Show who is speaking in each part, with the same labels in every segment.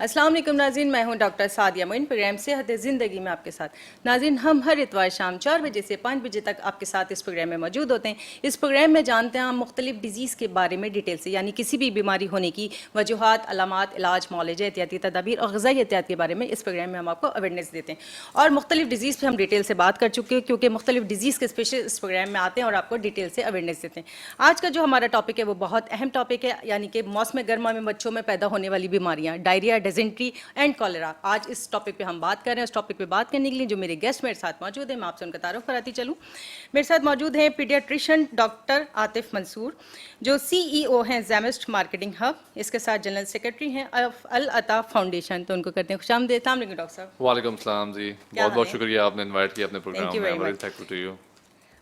Speaker 1: अस्सलाम वालेकुम नाज़रीन, मैं हूं डॉक्टर सादिया मोइन, प्रोग्राम सेहत ज़िंदगी में आपके साथ। नाज़रीन, हम हर इतवार शाम 4 बजे से 5 बजे तक आपके साथ इस प्रोग्राम में मौजूद होते हैं। इस प्रोग्राम में जानते हैं हम मुख्तलिफ डिजीज़ के बारे में डिटेल से, यानी किसी भी बीमारी होने की वजूहात, अलामात, इलाज, मौलज, एहतियाती तदाबीर और ग़िज़ाई एहतियात के बारे में इस प्रोग्राम में हम आपको अवेयरनेस देते हैं। और मुख्तलिफ डिजीज़ पर हम डिटेल से बात कर चुके हैं, क्योंकि मुख्तलिफ डिजीज़ के स्पेशल इस प्रोग्राम में आते हैं और आपको डिटेल से अवेयरनेस देते हैं। आज का जो हमारा टॉपिक है वो बहुत अहम टॉपिक है, यानी कि मौसम गर्मा में बच्चों में पैदा होने वाली बीमारियाँ, डायरिया, डिसेंट्री एंड कॉलेरा। आज इस टॉपिक पे हम बात कर रहे हैं। इस टॉपिक पे बात करने के लिए जो मेरे गेस्ट मेरे साथ मौजूद हैं, मैं आपसे उनका तारुफ कराती चलूँ। मेरे साथ मौजूद हैं पीडियाट्रिशियन डॉक्टर आतिफ मंसूर, जो CEO हैं ज़ैमिस्ट मार्केटिंग हब। इसके साथ जनरल सेक्रेटरी हैं अल अता फाउंडेशन। तो उनको करते हैं खुशामदीद। अस्सलाम वालेकुम डॉक्टर साहब।
Speaker 2: वालेकुम सलाम जी, बहुत बहुत शुक्रिया आपने इन्वाइट किया अपने प्रोग्राम में। Very thankful to you.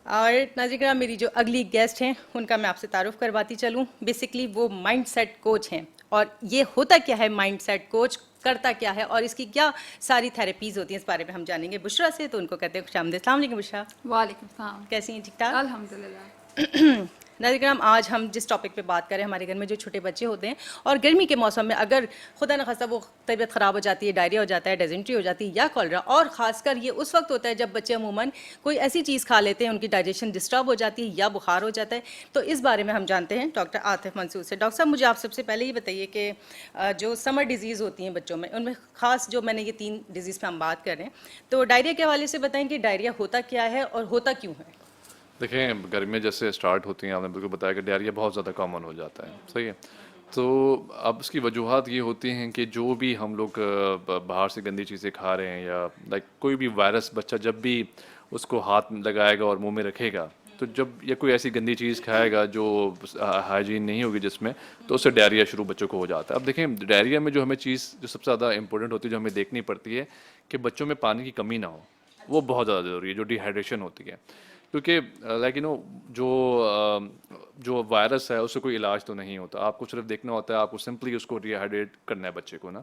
Speaker 1: और नाज़रीन, मेरी जो अगली गेस्ट हैं उनका मैं आपसे तारुफ करवाती चलूँ। बेसिकली वो माइंड सेट कोच हैं। और ये होता क्या है माइंड सेट कोच, करता क्या है और इसकी क्या सारी थेरेपीज़ होती हैं, इस बारे में हम जानेंगे बुशरा से। तो उनको कहते हैं खुशामदीद। अस्सलाम वालेकुम बुशरा।
Speaker 3: वालेकुम सलाम।
Speaker 1: कैसी हैं? ठीक ठाक
Speaker 3: अल्हम्दुलिल्लाह।
Speaker 1: नाज़रीन, आज हम जिस टॉपिक पे बात करें, हमारे घर में जो छोटे बच्चे होते हैं और गर्मी के मौसम में अगर खुदा न खास्ता वो तबीयत ख़राब हो जाती है, डायरिया हो जाता है, डिसेंट्री हो जाती है या कॉलरा, और ख़ासकर ये उस वक्त होता है जब बच्चे अमूमन कोई ऐसी चीज़ खा लेते हैं, उनकी डाइजेशन डिस्टर्ब हो जाती है या बुखार हो जाता है। तो इस बारे में हम जानते हैं डॉक्टर आतिफ मंसूर से। डॉक्टर साहब, मुझे आप सबसे पहले ये बताइए कि जो समर डिजीज़ होती हैं बच्चों में, उनमें ख़ास जो मैंने ये 3 डिजीज़ पर हम बात कर रहे हैं, तो डायरिया के हवाले से बताएं कि डायरिया होता क्या है और होता क्यों है।
Speaker 2: देखें, गर्मियाँ जैसे स्टार्ट होती हैं, आपने बिल्कुल बताया कि डायरिया बहुत ज़्यादा कॉमन हो जाता है, सही है। तो अब इसकी वजूहात ये होती हैं कि जो भी हम लोग बाहर से गंदी चीज़ें खा रहे हैं, या लाइक कोई भी वायरस बच्चा जब भी उसको हाथ लगाएगा और मुंह में रखेगा, तो जब या कोई ऐसी गंदी चीज़ खाएगा जो हाइजीन नहीं होगी जिसमें, तो उससे डायरिया शुरू बच्चों को हो जाता है। अब देखें, डायरिया में जो हमें चीज़ जो सबसे ज़्यादा इंपॉर्टेंट होती है, जो हमें देखनी पड़ती है कि बच्चों में पानी की कमी ना हो, वो बहुत ज़्यादा ज़रूरी है, जो डिहाइड्रेशन होती है। क्योंकि लाइक जो वायरस है उससे कोई इलाज तो नहीं होता, आपको सिर्फ देखना होता है, आपको सिंपली उसको डिहाइड्रेट करना है बच्चे को ना।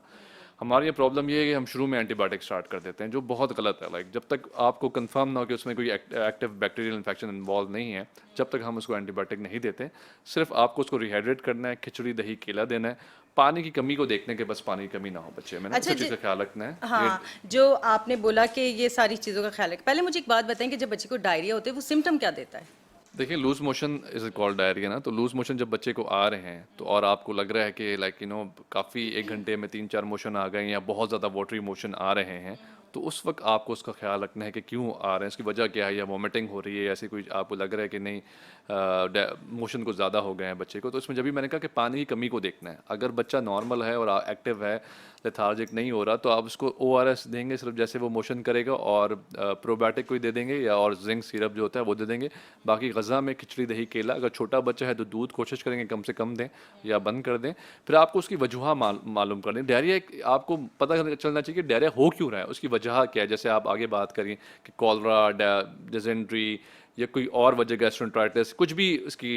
Speaker 2: हमारी ये प्रॉब्लम ये है कि हम शुरू में एंटीबायोटिक स्टार्ट कर देते हैं, जो बहुत गलत है। लाइक जब तक आपको कंफर्म ना हो कि उसमें कोई एक्टिव बैक्टीरियल इन्फेक्शन इन्वॉल्व नहीं है, जब तक हम उसको एंटीबायोटिक नहीं देते। सिर्फ आपको उसको रिहाइड्रेट करना है, खिचड़ी दही केला देना है, पानी की कमी को देखने के, बस पानी की कमी ना हो बच्चे में ना,
Speaker 1: अच्छा,
Speaker 2: उस चीज़ का ख्याल रखना है।
Speaker 1: हाँ, जो आपने बोला कि ये सारी चीज़ों का ख्याल है, पहले मुझे एक बात बताएं कि जब बच्चे को डायरिया होता है वो सिम्टम क्या देता है।
Speaker 2: देखिए, loose motion is called diarrhoea ना। तो लूज मोशन जब बच्चे को आ रहे हैं, तो और आपको लग रहा है कि काफ़ी 1 घंटे में 3-4 मोशन आ गए या बहुत ज़्यादा वाटरी मोशन आ रहे हैं, तो उस वक्त आपको उसका ख्याल रखना है कि क्यों आ रहे हैं, इसकी वजह क्या है, या वॉमिटिंग हो रही है, ऐसे कोई आपको लग रहा है कि नहीं मोशन को ज़्यादा हो गए हैं बच्चे को, तो इसमें जब भी मैंने कहा कि पानी की कमी को देखना है। अगर बच्चा नॉर्मल है और एक्टिव है, लेथार्जिक नहीं हो रहा, तो आप उसको ORS देंगे सिर्फ जैसे वो मोशन करेगा, और प्रोबायोटिक कोई दे देंगे, या और जिंक सिरप जो होता है वो दे देंगे। बाकी ग़िज़ा में खिचड़ी दही केला, अगर छोटा बच्चा है तो दूध कोशिश करेंगे कम से कम दें या बंद कर दें। फिर आपको उसकी वजह मालूम कर दें। डायरिया आपको पता चलना चाहिए कि डायरिया हो क्यों रहा है, उसकी वजह क्या है। जैसे आप आगे बात करिए कि कॉलरा, डिसेंट्री, या कोई और वजह, गैस्ट्रोएंटेराइटिस, कुछ भी इसकी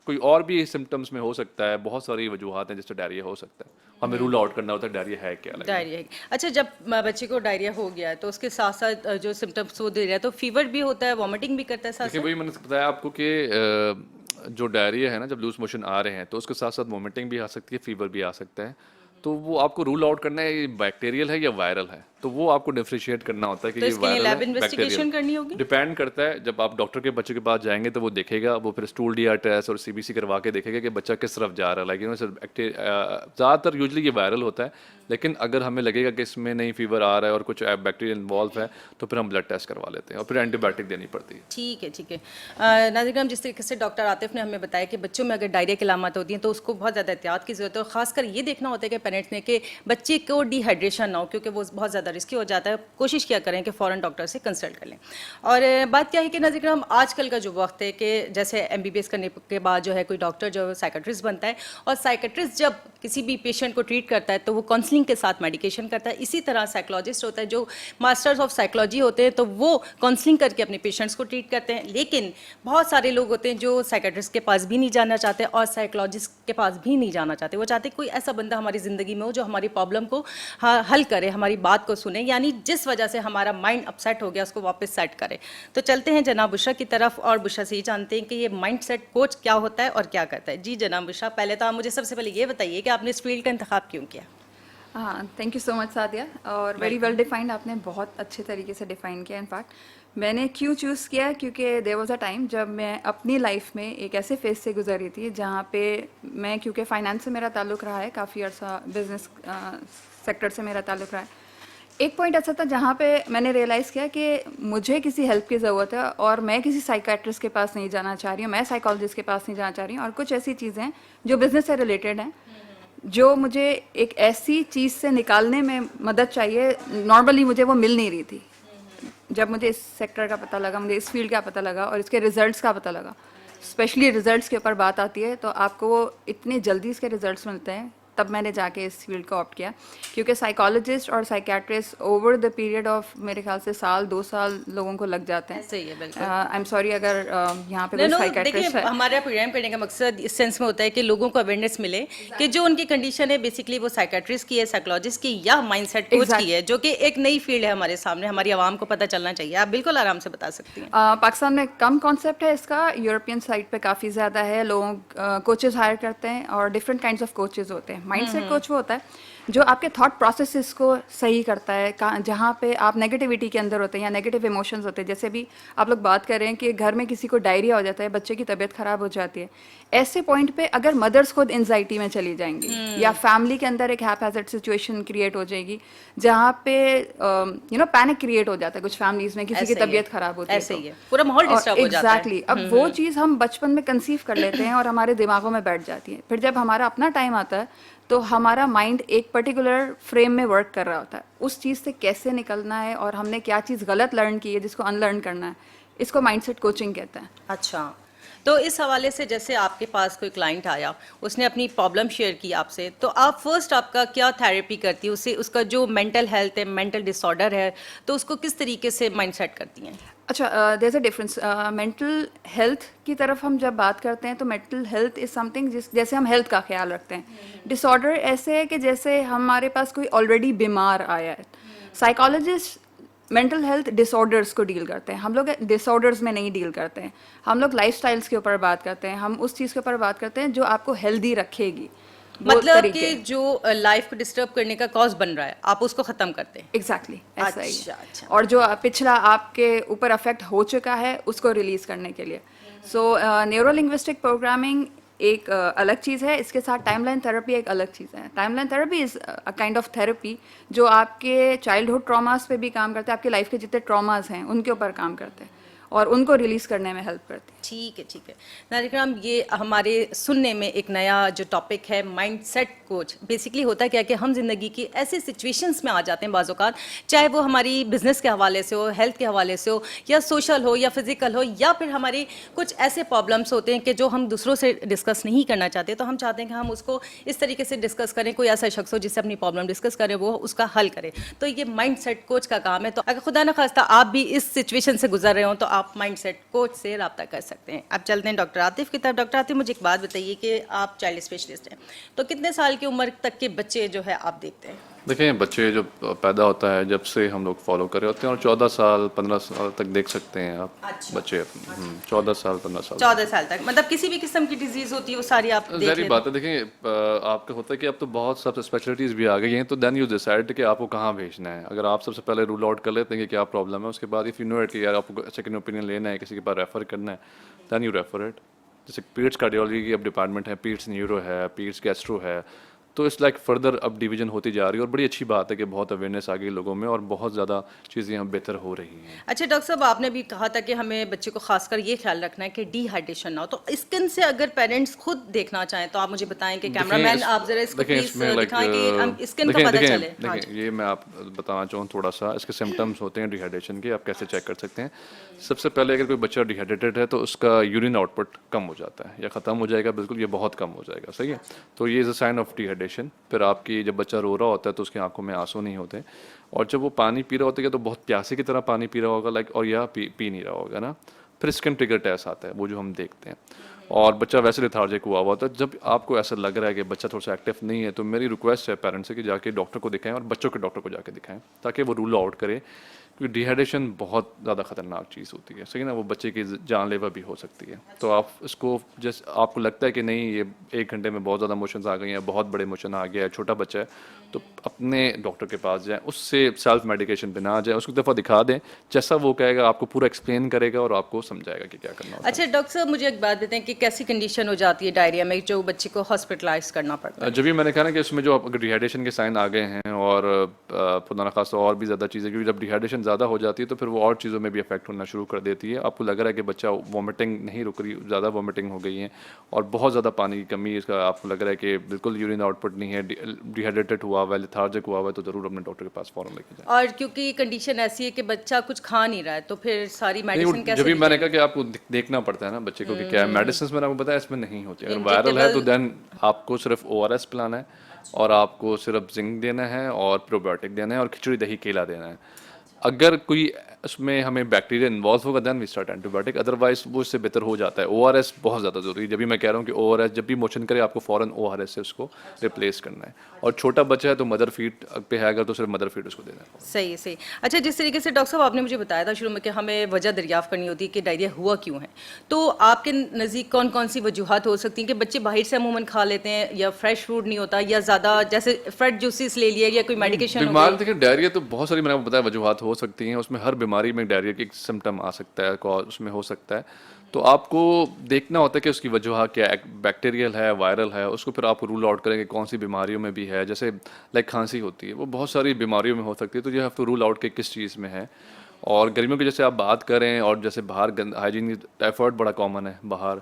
Speaker 2: कोई और भी सिम्टम्स में हो सकता है। बहुत सारी वजूहात हैं जिससे डायरिया हो सकता है, हमें रूल आउट करना होता है डायरिया है क्या।
Speaker 1: डायरिया। अच्छा, जब बच्चे को डायरिया हो गया है तो उसके साथ साथ जो सिम्टम्स वो दे रहा है, तो फीवर भी होता है, वॉमिटिंग भी करता है साथ
Speaker 2: देखिए,
Speaker 1: साथ।
Speaker 2: वही मैंने बताया आपको कि जो डायरिया है ना, जब लूज मोशन आ रहे हैं तो उसके साथ साथ वॉमिटिंग भी आ सकती है, फीवर भी आ सकता है। तो वो आपको रूल आउट करना है ये बैक्टीरियल है या वायरल है, तो वो आपको डिफ्रेंशिएट करना होता है कि
Speaker 1: तो
Speaker 2: ये
Speaker 1: इसके लिए
Speaker 2: वायरल
Speaker 1: लैब
Speaker 2: है,
Speaker 1: इन्वेस्टिगेशन
Speaker 2: बैक्टीरियल।
Speaker 1: करनी होगी।
Speaker 2: डिपेंड करता है, जब आप डॉक्टर के बच्चे के पास जाएंगे तो वो देखेगा, वो फिर स्टूल DR टेस्ट और CBC करवा के देखेगा कि बच्चा किस तरफ जा रहा है। लाइक ज़्यादातर यूजली ये वायरल होता है, लेकिन अगर हमें लगेगा कि इसमें नहीं फीवर आ रहा है और कुछ बैक्टीरिया इन्वॉल्व है, तो फिर हम ब्लड टेस्ट करवा लेते हैं और फिर एंटीबायोटिक देनी पड़ती है।
Speaker 1: ठीक है, ठीक है। नाज़रीन, जिस तरीके से डॉक्टर आतिफ ने हमें बताया कि बच्चों में अगर डायरिया की अलामत होती हैं तो उसको बहुत ज़्यादा एहतियात की ज़रूरत है, और ख़ासकर ये देखना होता है कि पेरेंट्स ने कि बच्चे को डिहाइड्रेशन ना हो, क्योंकि वो बहुत ज़्यादा रिस्की हो जाता है। कोशिश किया करें कि फ़ौरन डॉक्टर से कंसल्ट कर लें। और बात क्या है कि नाज़रीन, हम आजकल का जो वक्त है कि जैसे MBBS करने के बाद जो है कोई डॉक्टर जो साइकेट्रिस्ट बनता है, और साइकेट्रिस्ट जब किसी भी पेशेंट को ट्रीट करता है तो वो काउंसलिंग के साथ मेडिकेशन करता है। इसी तरह साइकोलॉजिस्ट होता है जो मास्टर्स ऑफ साइकोलॉजी होते हैं, तो वो काउंसलिंग करके अपने पेशेंट्स को ट्रीट करते हैं। लेकिन बहुत सारे लोग होते हैं जो साइकेट्रिस्ट के पास भी नहीं जाना चाहते और साइकोलॉजिस्ट के पास भी नहीं जाना चाहते। वो चाहते कोई ऐसा बंदा हमारी ज़िंदगी में हो जो हमारी प्रॉब्लम को हल करे, हमारी बात को सुने, यानी जिस वजह से हमारा माइंड अपसेट हो गया उसको वापस सेट करे। तो चलते हैं जनाब बुशरा की तरफ, और बुशरा से ही जानते हैं कि ये माइंड सेट कोच क्या होता है और क्या करता है। जी जनाब बुशरा, पहले तो आप मुझे सबसे पहले ये बताइए कि आपने इस फील्ड का इंतखाब क्यों किया।
Speaker 3: हाँ, thank you so much Sadia, और वेरी वेल डिफाइंड, आपने बहुत अच्छे तरीके से डिफाइन किया। इनफैक्ट मैंने क्यों चूज़ किया, क्योंकि देयर वाज अ टाइम जब मैं अपनी लाइफ में एक ऐसे फेज से गुजरी थी जहाँ पे मैं, क्योंकि फाइनेंस से मेरा ताल्लुक़ रहा है, काफ़ी अर्सा बिजनेस सेक्टर से मेरा ताल्लुक़ रहा है। एक पॉइंट ऐसा था जहाँ पे मैंने रियलाइज़ किया कि मुझे किसी हेल्प की ज़रूरत है, और मैं किसी साइकेट्रिस्ट के पास नहीं जाना चाह रही हूँ, मैं साइकोलॉजिस्ट के पास नहीं जाना चाह रही हूँ, और कुछ ऐसी चीज़ें हैं जो बिज़नेस से रिलेटेड हैं, जो मुझे एक ऐसी चीज़ से निकालने में मदद चाहिए, नॉर्मली मुझे वो मिल नहीं रही थी। जब मुझे इस सेक्टर का पता लगा, मुझे इस फील्ड का पता लगा और इसके रिजल्ट्स का पता लगा, स्पेशली रिजल्ट्स के ऊपर बात आती है तो आपको वो इतने जल्दी इसके रिजल्ट्स मिलते हैं, तब मैंने जाके इस फील्ड को ऑप्ट किया। क्योंकि साइकोलॉजिस्ट और psychiatrist over the period of मेरे ख्याल से साल 2 साल लोगों को लग जाते हैं।
Speaker 1: सही है, बिल्कुल।
Speaker 3: आई एम सॉरी अगर यहाँ पे
Speaker 1: नहीं,
Speaker 3: कोई
Speaker 1: नो,
Speaker 3: साइकेट्रिस्ट
Speaker 1: देखिए
Speaker 3: है।
Speaker 1: हमारा प्रोग्राम करने का मकसद इस सेंस में होता है कि लोगों को अवेयरनेस मिले कि जो उनकी कंडीशन है बेसिकली वो साइकेट्रिस्ट की है, साइकोलॉजिस्ट की या माइंडसेट कोच की है, जो कि एक नई फील्ड है हमारे सामने, हमारी आवाम को पता चलना चाहिए। आप बिल्कुल आराम से बता सकती हैं।
Speaker 3: पाकिस्तान में कम कॉन्सेप्ट है इसका, यूरोपियन साइड पे काफ़ी ज़्यादा है। लोग कोचेस हायर करते हैं और डिफरेंट काइंड्स ऑफ कोचेस होते हैं। माइंडसेट कोच वो होता है जो आपके थॉट प्रोसेसेस को सही करता है, जहाँ पे आप नेगेटिविटी के अंदर होते हैं या नेगेटिव इमोशंस होते हैं। जैसे भी आप लोग बात कर रहे हैं कि घर में किसी को डायरिया हो जाता है, बच्चे की तबीयत खराब हो जाती है, ऐसे पॉइंट पे अगर मदर्स खुद एंजाइटी में चली जाएंगी या फैमिली के अंदर एक हैपहैज़र्ड सिचुएशन क्रिएट हो जाएगी जहाँ पे पैनिक क्रिएट हो जाता है कुछ फैमिलीज में, किसी की
Speaker 1: ऐसे ही है,
Speaker 3: तबीयत खराब होती है
Speaker 1: ऐसे
Speaker 3: तो।
Speaker 1: ही है, पूरा माहौल डिस्टर्ब हो जाता है।
Speaker 3: एग्जैक्टली, अब वो चीज़ हम बचपन में कंसीव कर लेते हैं और हमारे दिमागों में बैठ जाती है। फिर जब हमारा अपना टाइम आता है तो हमारा माइंड एक पर्टिकुलर फ्रेम में वर्क कर रहा होता है। उस चीज़ से कैसे निकलना है और हमने क्या चीज़ गलत लर्न की है जिसको अनलर्न करना है, इसको माइंडसेट कोचिंग कहते हैं।
Speaker 1: अच्छा, तो इस हवाले से जैसे आपके पास कोई क्लाइंट आया, उसने अपनी प्रॉब्लम शेयर की आपसे, तो आप फर्स्ट आपका क्या थेरेपी करती है उसे, उसका जो मेंटल हेल्थ है, मेंटल डिसऑर्डर है, तो उसको किस तरीके से माइंडसेट करती हैं?
Speaker 3: अच्छा, there is a difference. Mental health की तरफ हम जब बात करते हैं तो मेंटल हेल्थ इज़ समथिंग जैसे हम हेल्थ का ख्याल रखते हैं। डिसऑर्डर ऐसे है कि जैसे हमारे पास कोई ऑलरेडी बीमार आया है। साइकोलॉजिस्ट मेंटल हेल्थ डिसऑर्डर्स को डील करते हैं, हम लोग डिसऑर्डर्स में नहीं डील करते हैं। हम लोग लाइफस्टाइल्स के ऊपर बात करते हैं, हम उस चीज़ के ऊपर बात करते हैं जो आपको हेल्दी रखेगी। वो
Speaker 1: मतलब
Speaker 3: तरीके।
Speaker 1: कि जो लाइफ को डिस्टर्ब करने का कॉज बन रहा है, आप उसको खत्म करते हैं।
Speaker 3: एग्जैक्टली ऐसा ही
Speaker 1: अच्छा,
Speaker 3: है।
Speaker 1: अच्छा।
Speaker 3: और जो पिछला आपके ऊपर अफेक्ट हो चुका है उसको रिलीज करने के लिए। सो न्यूरो लिंग्विस्टिक प्रोग्रामिंग एक अलग चीज़ है, इसके साथ टाइमलाइन थेरेपी एक अलग चीज़ है। Timeline therapy is a kind of therapy जो आपके चाइल्डहुड ट्रॉमास पे भी काम करते हैं, आपकी लाइफ के जितने ट्रॉमास हैं उनके ऊपर काम करते हैं और उनको रिलीज करने में हेल्प करती है।
Speaker 1: ठीक है, ठीक है नाज़रीन, ये हमारे सुनने में एक नया जो टॉपिक है माइंडसेट कोच। बेसिकली होता क्या कि हम ज़िंदगी की ऐसे सिचुएशंस में आ जाते हैं बाज़ औक़ात, चाहे वो हमारी बिज़नेस के हवाले से हो, हेल्थ के हवाले से हो, या सोशल हो, या फिज़िकल हो, या फिर हमारी कुछ ऐसे प्रॉब्लम्स होते हैं कि जो हम दूसरों से डिस्कस नहीं करना चाहते, तो हम चाहते हैं कि हम उसको इस तरीके से डिस्कस करें, कोई ऐसा शख्स हो जिससे अपनी प्रॉब्लम डिस्कस करें, वो उसका हल करे। तो ये माइंडसेट कोच का काम है। तो अगर खुदा न खास्ता आप भी इस सिचुएशन से गुजर रहे हो तो आप माइंडसेट कोच से रब्ता कर सकते हैं। अब चलते हैं डॉक्टर आतिफ की तरफ। डॉक्टर आतिफ, मुझे एक बात बताइए कि आप चाइल्ड स्पेशलिस्ट हैं, तो कितने साल की उम्र तक के बच्चे जो है आप देखते हैं?
Speaker 2: देखिए, बच्चे जो पैदा होता है जब से हम लोग फॉलो कर रहे होते हैं, और 14 साल 15 साल तक देख सकते हैं आप।
Speaker 1: अच्छा,
Speaker 2: बच्चे 14 साल 15 साल
Speaker 1: 14 साल तक, मतलब किसी भी किस्म की डिजीज होती है वो सारी आप देख
Speaker 2: ज़ाहिर
Speaker 1: लेते
Speaker 2: बात है। देखिए, आपका होता है कि अब तो बहुत सब स्पेशलिटीज़ भी आ गई हैं, तो देन यू डिसाइड कि आपको कहाँ भेजना है। अगर आप सबसे पहले रूल आउट कर लेते हैं कि क्या प्रॉब्लम है, उसके बाद इफ़ यू नो इट कि यार आपको सेकंड ओपिनियन लेना है, किसी के पास रेफ़र करना है, देन यू रेफ़र इट। जैसे पीड्स कार्डियोलॉजी की अब डिपार्टमेंट है, पीड्स न्यूरो है, पीड्स गैस्ट्रो है, तो इस लाइक फर्दर अब डिवीजन होती जा रही है, और बड़ी अच्छी बात है कि बहुत अवेयरनेस आ गई लोगों में और बहुत ज़्यादा चीज़ें अब बेहतर हो रही हैं।
Speaker 1: अच्छा डॉक्टर साहब, आपने भी कहा था कि हमें बच्चे को खासकर ये ख्याल रखना है कि डिहाइड्रेशन ना हो, तो स्किन से अगर पेरेंट्स खुद देखना चाहें तो आप मुझे बताएं कि कैमरामैन आप जरा इसको प्लीज दिखाएं कि हम स्किन का पता चले। हाँ जी।
Speaker 2: देखिए, मैं आप बताना चाहूँ थोड़ा सा, इसके सिम्टम्स होते हैं डिहाइड्रेशन के, आप कैसे चेक कर सकते हैं। सबसे पहले अगर कोई बच्चा डिहाइड्रेटेड है तो उसका यूरिन आउटपुट कम हो जाता है या ख़त्म हो जाएगा, बिल्कुल ये बहुत कम हो जाएगा, सही है। तो ये is a sign of dehydration. फिर आपकी जब बच्चा रो रहा होता है तो उसकी आंखों में आंसू नहीं होते, और जब वो पानी पी रहा होता है तो बहुत प्यासे की तरह पानी पी रहा होगा लाइक, और या पी नहीं रहा होगा ना। फिर स्किन ट्रिगर टेस्ट आता है, वो जो हम देखते हैं, और बच्चा वैसे लेथार्जिक हुआ हुआ होता है। जब आपको ऐसा लग रहा है कि बच्चा थोड़ा सा एक्टिव नहीं है, तो मेरी रिक्वेस्ट है पेरेंट्स से कि जाके डॉक्टर को दिखाएं और बच्चों के डॉक्टर को जाके दिखाएं, ताकि वो रूल आउट करे क्योंकि डिहाइड्रेशन बहुत ज़्यादा ख़तरनाक चीज़ होती है, सही ना, वो बच्चे की जानलेवा भी हो सकती है। तो आप इसको जैसे आपको लगता है कि नहीं ये 1 घंटे में बहुत ज़्यादा मोशंस आ गई हैं, बहुत बड़े मोशन आ गया है, छोटा बच्चा है, तो अपने डॉक्टर के पास जाएं, उससे सेल्फ मेडिकेशन पे ना जाएं, उसको दफ़ा दिखा दें, जैसा वो कहेगा आपको पूरा एक्सप्लेन करेगा और आपको समझाएगा कि क्या करना होता है।
Speaker 1: अच्छा डॉक्टर साहब, मुझे एक बात बताएं कि कैसी कंडीशन हो जाती है डायरिया में जो बच्चे को हॉस्पिटलाइज करना पड़ता है?
Speaker 2: जब भी मैंने कहा ना कि इसमें जो अगर डिहाइड्रेशन के साइन आ गए हैं और खुदा न खास्ता और भी ज़्यादा चीज़ें, क्योंकि जब डिहाइड्रेशन ज़्यादा हो जाती है तो फिर वो और चीज़ों में भी अफेक्ट होना शुरू कर देती है। आपको लग रहा है कि बच्चा वॉमिटिंग नहीं रुक रही, ज़्यादा वॉमिटिंग हो गई है और बहुत ज़्यादा पानी की कमी, इसका आपको लग रहा है कि बिल्कुल यूरिन आउटपुट नहीं है, डिहाइड्रेटेड हुआ हुआ है, लेथार्जिक हुआ हुआ है, तो ज़रूर अपने डॉक्टर के पास फ़ौरन लेके जाएं।
Speaker 1: और क्योंकि कंडीशन ऐसी है कि बच्चा कुछ खा नहीं रहा है, तो फिर सारी
Speaker 2: नहीं,
Speaker 1: मेडिसिन
Speaker 2: वो
Speaker 1: कैसे
Speaker 2: जब भी
Speaker 1: दी
Speaker 2: मैंने
Speaker 1: जाए?
Speaker 2: कहा कि आपको देखना पड़ता है ना बच्चे को कि क्या है, मेडिसिन मैंने आपको बताया इसमें नहीं होती। अगर वायरल है तो देन आपको सिर्फ ORS पिलाना है और आपको सिर्फ जिंक देना है और प्रोबायोटिक देना है और खिचड़ी दही केला देना है। अगर कोई उसमें हमें बैक्टीरिया इन्वॉल्व होगा then we start antibiotic, otherwise वो इससे बेहतर हो जाता है। ORS बहुत ज़्यादा ज़रूरी है। जब भी मैं कह रहा हूँ कि ORS जब भी मोशन करे आपको फ़ौरन ORS से उसको रिप्लेस करना है। और छोटा बच्चा है तो मदर फीड पे है अगर, तो सिर्फ मदर फीड उसको देना है।
Speaker 1: सही सही। अच्छा, जिस तरीके से डॉक्टर साहब आपने मुझे बताया था शुरू में कि हमें वजह दरियाफ्त करनी होती है कि डायरिया हुआ क्यों है, तो आपके नज़दीक कौन कौन सी वजूहत हो सकती हैं कि बच्चे बाहर से अमूमन खा लेते हैं या फ्रेश फूड नहीं होता या ज़्यादा जैसे फ्रेश जूसेस ले लिया या कोई मेडिकेशन हो
Speaker 2: बीमार
Speaker 1: गई?
Speaker 2: देखिए, डायरिया तो बहुत सारी मैंने आपको बताया वजूहत हो सकती हैं, उसमें हर बीमारी में डायरिया की एक सिम्टम आ सकता है, कॉज उसमें हो सकता है। तो आपको देखना होता है कि उसकी वजह क्या है, बैक्टीरियल है, वायरल है, उसको फिर आप रूल आउट करेंगे कौन सी बीमारियों में भी है। जैसे लाइक खांसी होती है, वो बहुत सारी बीमारियों में हो सकती है, तो you have to rule out कि किस चीज़ में है। और गर्मियों की जैसे आप बात करें और जैसे बाहर हाइजीन, टाइफाइड बड़ा कॉमन है बाहर,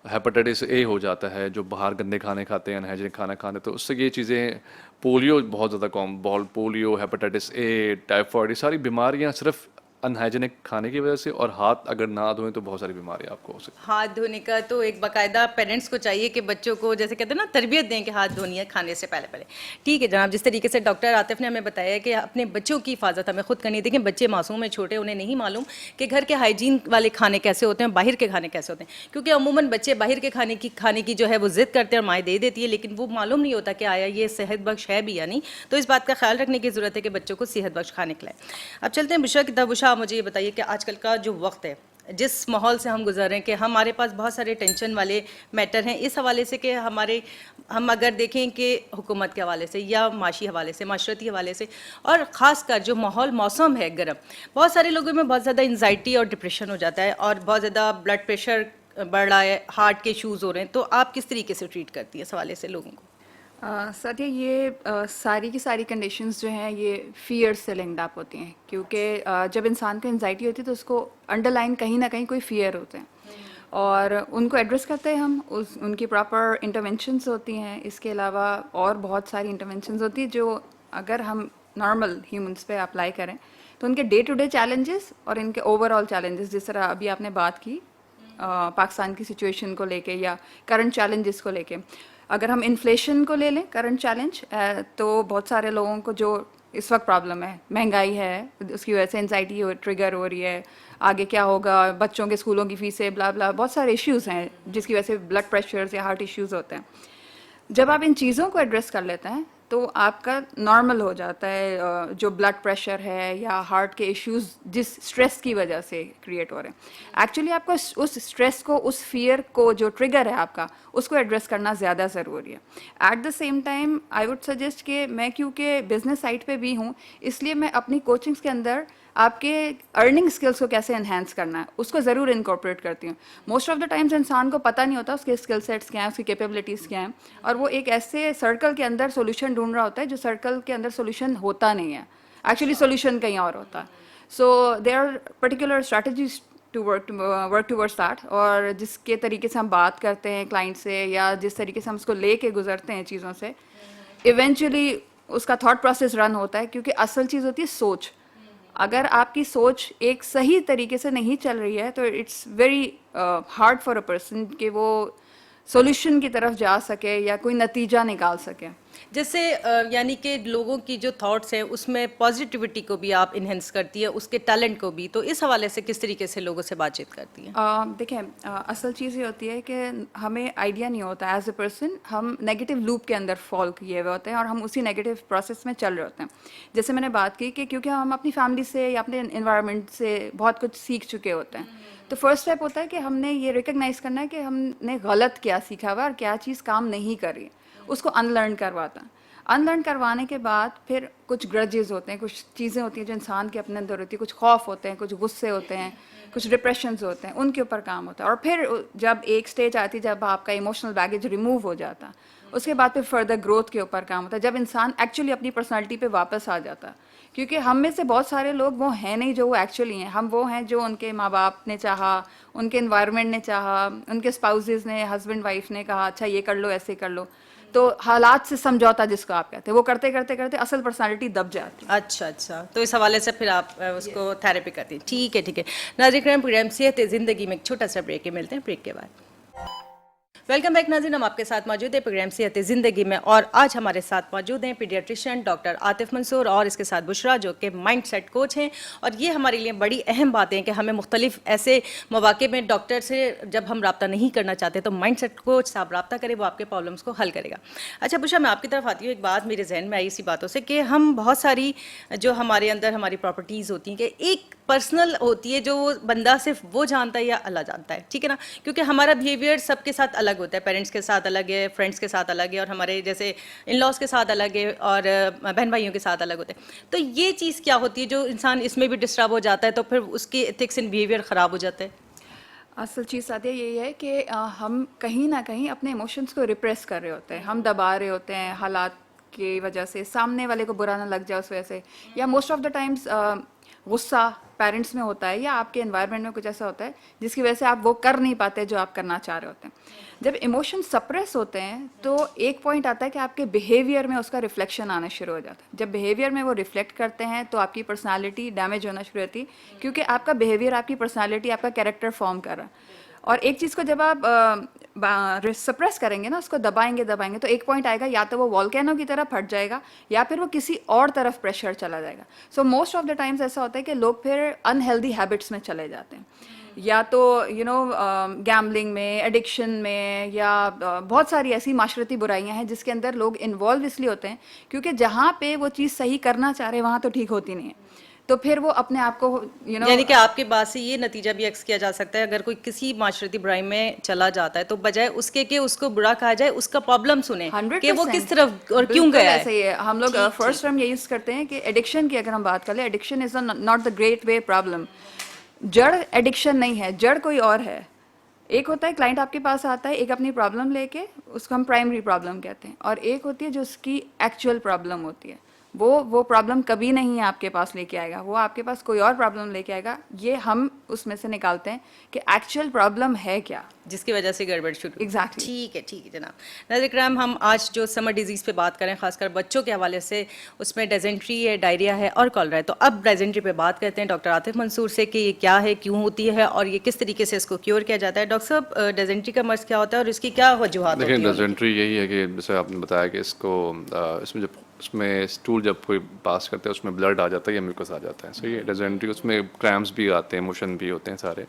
Speaker 2: हेपेटाइटिस ए हो जाता है जो बाहर गंदे खाने खाते हैं, अनहाइजीनिक खाना खाते हैं, तो उससे ये चीज़ें, पोलियो बहुत ज़्यादा com ball polio, hepatitis A, typhoid, ये सारी बीमारियां सिर्फ अनहाइजीनिक खाने की वजह से, और हाथ अगर ना धोएं तो बहुत सारी बीमारियां आपको हो सकती
Speaker 1: हाथ धोने का तो एक बाकायदा पेरेंट्स को चाहिए कि बच्चों को जैसे कहते हैं ना तरबियत दें कि हाथ धोनी है खाने से पहले पहले। ठीक है जनाब, जिस तरीके से डॉक्टर आतिफ ने हमें बताया कि अपने बच्चों की हिफाजत हमें खुद करनी है। देखिए बच्चे मासूम हैं, छोटे, उन्हें नहीं मालूम कि घर के हाइजीन वाले खाने कैसे होते हैं, बाहर के खाने कैसे होते हैं, क्योंकि अमूमन बच्चे बाहर के खाने की जो है वो जिद करते हैं और माएँ दे देती है, लेकिन वो मालूम नहीं होता कि आया ये सेहत बख्श है भी या नहीं। तो इस बात का ख्याल रखने की ज़रूरत है कि बच्चों को सेहत बख्श खाने खिलाएं। अब चलते हैं बुशरा की तरफ। बुशरा, मुझे ये बताइए कि आजकल का जो वक्त है, जिस माहौल से हम गुजर रहे हैं कि हमारे पास बहुत सारे टेंशन वाले मैटर हैं, इस हवाले से कि हम अगर देखें कि हुकूमत के हवाले से या माशी हवाले से, माशरती हवाले से, और ख़ास कर जो माहौल मौसम है गर्म, बहुत सारे लोगों में बहुत ज़्यादा एंजाइटी और डिप्रेशन हो जाता है और बहुत ज़्यादा ब्लड प्रेशर बढ़ रहा है, हार्ट के इशूज़ हो रहे हैं। तो आप किस तरीके से ट्रीट करती है इस हवाले से लोगों को?
Speaker 3: सर ये सारी की सारी कंडीशंस जो हैं ये फियर से लिंक्ड अप होती हैं, क्योंकि जब इंसान को एंजाइटी होती है तो उसको अंडरलाइन कहीं ना कहीं कोई फियर होते हैं और उनको एड्रेस करते हैं हम, उनकी प्रॉपर इंटरवेंशंस होती हैं। इसके अलावा और बहुत सारी इंटरवेंशंस होती है जो अगर हम नॉर्मल ह्यूमंस पे अप्लाई करें तो उनके डे टू डे चैलेंजेस और इनके ओवरऑल चैलेंजेस, जिस तरह अभी आपने बात की पाकिस्तान की सिचुएशन को लेके या करंट चैलेंजेस को लेके, अगर हम इन्फ्लेशन को ले लें करंट चैलेंज, तो बहुत सारे लोगों को जो इस वक्त प्रॉब्लम है, महंगाई है, उसकी वजह से एंजाइटी ट्रिगर हो रही है, आगे क्या होगा, बच्चों के स्कूलों की फीसें, ब्ला ब्ला, बहुत सारे इश्यूज़ हैं जिसकी वजह से ब्लड प्रेशर्स या हार्ट इश्यूज़ होते हैं। जब आप इन चीज़ों को एड्रेस कर लेते हैं तो आपका नॉर्मल हो जाता है जो ब्लड प्रेशर है या हार्ट के इश्यूज जिस स्ट्रेस की वजह से क्रिएट हो रहे हैं। एक्चुअली आपको उस स्ट्रेस को, उस फियर को जो ट्रिगर है आपका, उसको एड्रेस करना ज़्यादा ज़रूरी है। At the same time I would suggest कि मैं क्योंकि बिजनेस साइड पे भी हूँ, इसलिए मैं अपनी कोचिंग्स के अंदर आपके अर्निंग स्किल्स को कैसे एनहेंस करना है उसको ज़रूर इनकॉर्पोरेट करती हूँ। मोस्ट ऑफ द टाइम्स इंसान को पता नहीं होता उसके स्किल सेट्स क्या हैं, उसकी कैपेबिलिटीज़ क्या हैं, और वो एक ऐसे सर्कल के अंदर सोल्यूशन ढूंढ रहा होता है जो सर्कल के अंदर सोल्यूशन होता नहीं है, एक्चुअली सोल्यूशन कहीं और होता है। So there are particular strategies to work towards that, और जिसके तरीके से हम बात करते हैं क्लाइंट से या जिस तरीके से हम उसको ले के गुजरते हैं चीज़ों से, इवेंचुअली उसका थॉट प्रोसेस रन होता है। क्योंकि असल चीज़ होती है सोच। अगर आपकी सोच एक सही तरीके से नहीं चल रही है तो it's very hard for a person कि वो सॉल्यूशन की तरफ जा सके या कोई नतीजा निकाल सके।
Speaker 1: जैसे यानी कि लोगों की जो थॉट्स हैं उसमें पॉजिटिविटी को भी आप इन्हेंस करती है, उसके टैलेंट को भी, तो इस हवाले से किस तरीके से लोगों से बातचीत करती है?
Speaker 3: देखें, असल चीज़ ये होती है कि हमें आइडिया नहीं होता एज ए पर्सन, हम नेगेटिव लूप के अंदर फॉल किए हुए होते हैं और हम उसी नेगेटिव प्रोसेस में चल रहे होते हैं। जैसे मैंने बात की कि क्योंकि हम अपनी फैमिली से या अपने इन्वायरमेंट से बहुत कुछ सीख चुके होते हैं, तो फर्स्ट स्टेप होता है कि हमने ये रिकग्नाइज करना है कि हमने गलत क्या सीखा हुआ और क्या चीज़ काम नहीं कर रही है, उसको अनलर्न करवाता। अनलर्न करवाने के बाद फिर कुछ ग्रजेस होते हैं, कुछ चीज़ें होती हैं जो इंसान के अपने अंदर होती है, कुछ खौफ होते हैं, कुछ गुस्से होते हैं, कुछ डिप्रेशंस होते हैं, उनके ऊपर काम होता है। और फिर जब एक स्टेज आती है जब आपका इमोशनल बैगेज रिमूव हो जाता है, उसके बाद फिर फर्दर ग्रोथ के ऊपर काम होता है, जब इंसान एक्चुअली अपनी पर्सनालिटी पे वापस आ जाता है। क्योंकि हम में से बहुत सारे लोग वो हैं नहीं जो वो एक्चुअली हैं, हम वो हैं जो उनके माँ बाप ने चाहा, उनके इन्वायरमेंट ने चाहा, उनके स्पाउसेस ने, हस्बैंड वाइफ ने कहा अच्छा ये कर लो, ऐसे कर लो, तो हालात से समझौता जिसको आप कहते हैं, वो करते करते करते असल पर्सनालिटी दब जाती है।
Speaker 1: अच्छा अच्छा, तो इस हवाले से फिर आप उसको थेरेपी करती हैं। ठीक है ठीक है। नाज़रीन करम, प्रोग्राम सेहत ज़िंदगी में एक छोटा सा ब्रेक है, मिलते हैं ब्रेक के बाद। वेलकम बैक नाज़रीन, हम आपके साथ मौजूद है प्रोग्राम सेहत ज़िंदगी में, और आज हमारे साथ मौजूद हैं पीडियाट्रिशियन डॉक्टर आतिफ मंसूर और इसके साथ बुशरा जो कि माइंड सेट कोच हैं। और ये हमारे लिए बड़ी अहम बातें हैं कि हमें मुख्तलिफ ऐसे मौके में डॉक्टर से जब हम रब्ता नहीं करना चाहते तो माइंड सेट कोच से आप रब्ता करें, वो आपके प्रॉब्लम्स को हल करेगा। अच्छा बुशरा, मैं आपकी तरफ आती हूँ, एक बात मेरे जहन में आई इसी बातों से कि हम बहुत सारी जो हमारे अंदर हमारी प्रॉपर्टीज़ होती हैं कि एक पर्सनल होती है जो बंदा सिर्फ वो जानता है या अल्लाह जानता है, ठीक है ना, क्योंकि हमारा बिहेवियर सबके साथ अलग होता है, पेरेंट्स के साथ अलग है, फ्रेंड्स के साथ अलग है, और हमारे जैसे इन लॉज के साथ अलग है, और बहन भाइयों के साथ अलग होते हैं। तो ये चीज़ क्या होती है जो इंसान इसमें भी डिस्टर्ब हो जाता है, तो फिर उसके एथिक्स एंड बिहेवियर ख़राब हो जाता है?
Speaker 3: असल चीज़ सादिया यही है कि हम कहीं ना कहीं अपने इमोशंस को रिप्रेस कर रहे होते हैं, हम दबा रहे होते हैं हालात की वजह से, सामने वाले को बुरा ना लग जाए उस वजह से, या मोस्ट ऑफ द टाइम्स गुस्सा पेरेंट्स में होता है या आपके एनवायरनमेंट में कुछ ऐसा होता है जिसकी वजह से आप वो कर नहीं पाते जो आप करना चाह रहे होते हैं। जब इमोशन सप्रेस होते हैं तो एक पॉइंट आता है कि आपके बिहेवियर में उसका रिफ्लेक्शन आना शुरू हो जाता है। जब बिहेवियर में वो रिफ्लेक्ट करते हैं तो आपकी पर्सनालिटी डैमेज होना शुरू होती है, क्योंकि आपका बिहेवियर आपकी पर्सनालिटी, आपका कैरेक्टर फॉर्म कर रहा है। और एक चीज़ को जब आप सप्रेस करेंगे ना, उसको दबाएंगे दबाएंगे, तो एक पॉइंट आएगा या तो वो वॉल्केनो की तरह फट जाएगा या फिर वो किसी और तरफ प्रेशर चला जाएगा। So most of the times ऐसा होता है कि लोग फिर अनहेल्दी हैबिट्स में चले जाते हैं, या तो गैम्बलिंग में, एडिक्शन में, या बहुत सारी ऐसी माशरती बुराइयां हैं जिसके अंदर लोग इन्वॉल्व इसलिए होते हैं क्योंकि जहाँ पे वो चीज़ सही करना चाह रहे हैं वहाँ तो ठीक होती नहीं है, तो फिर वो अपने आप को
Speaker 1: यानी कि आपके बात से ये नतीजा भी एक्स किया जा सकता है, अगर कोई किसी माशरती बुराई में चला जाता है तो बजाय उसके कि उसको बुरा कहा जाए, उसका प्रॉब्लम सुने कि वो किस तरफ और क्यों गया है।
Speaker 3: सही है। हम लोग फर्स्ट टर्म ये यूज करते हैं कि एडिक्शन की अगर हम बात करें, addiction is not the great way problem. जड़ एडिक्शन नहीं है, जड़ कोई और है। एक होता है क्लाइंट आपके पास आता है एक अपनी प्रॉब्लम लेके, उसको हम प्राइमरी प्रॉब्लम कहते हैं, और एक होती है जो उसकी एक्चुअल प्रॉब्लम होती है। वो प्रॉब्लम कभी नहीं आपके पास लेके आएगा, वो आपके पास कोई और प्रॉब्लम लेके आएगा। ये हम उसमें से निकालते हैं कि एक्चुअल प्रॉब्लम है क्या,
Speaker 1: जिसकी वजह से गड़बड़ शुरू।
Speaker 3: एग्जैक्टली।
Speaker 1: ठीक है जनाब। नाज़रीन करम, हम आज जो समर डिजीज़ पे बात करें, खासकर बच्चों के हवाले से, उसमें डेजेंट्री है, डायरिया है और कॉलरा है। तो अब डेजेंट्री पे बात करते हैं डॉक्टर आतिफ मंसूर से कि ये क्या है, क्यों होती है और ये किस तरीके से इसको क्योर किया जाता है। डॉक्टर साहब, डेजेंट्री का मर्ज क्या होता है और इसकी क्या वजूहत होती
Speaker 2: देखिए,
Speaker 1: है?
Speaker 2: डेजेंट्री यही है कि जैसे आपने बताया कि इसको इसमें जब उसमें स्टूल जब कोई पास करते हैं उसमें ब्लड आ जाता है या म्यूकस आ जाता है, सही है। डेजेंट्री, उसमें क्रैम्प्स भी आते हैं, मोशन भी होते हैं सारे।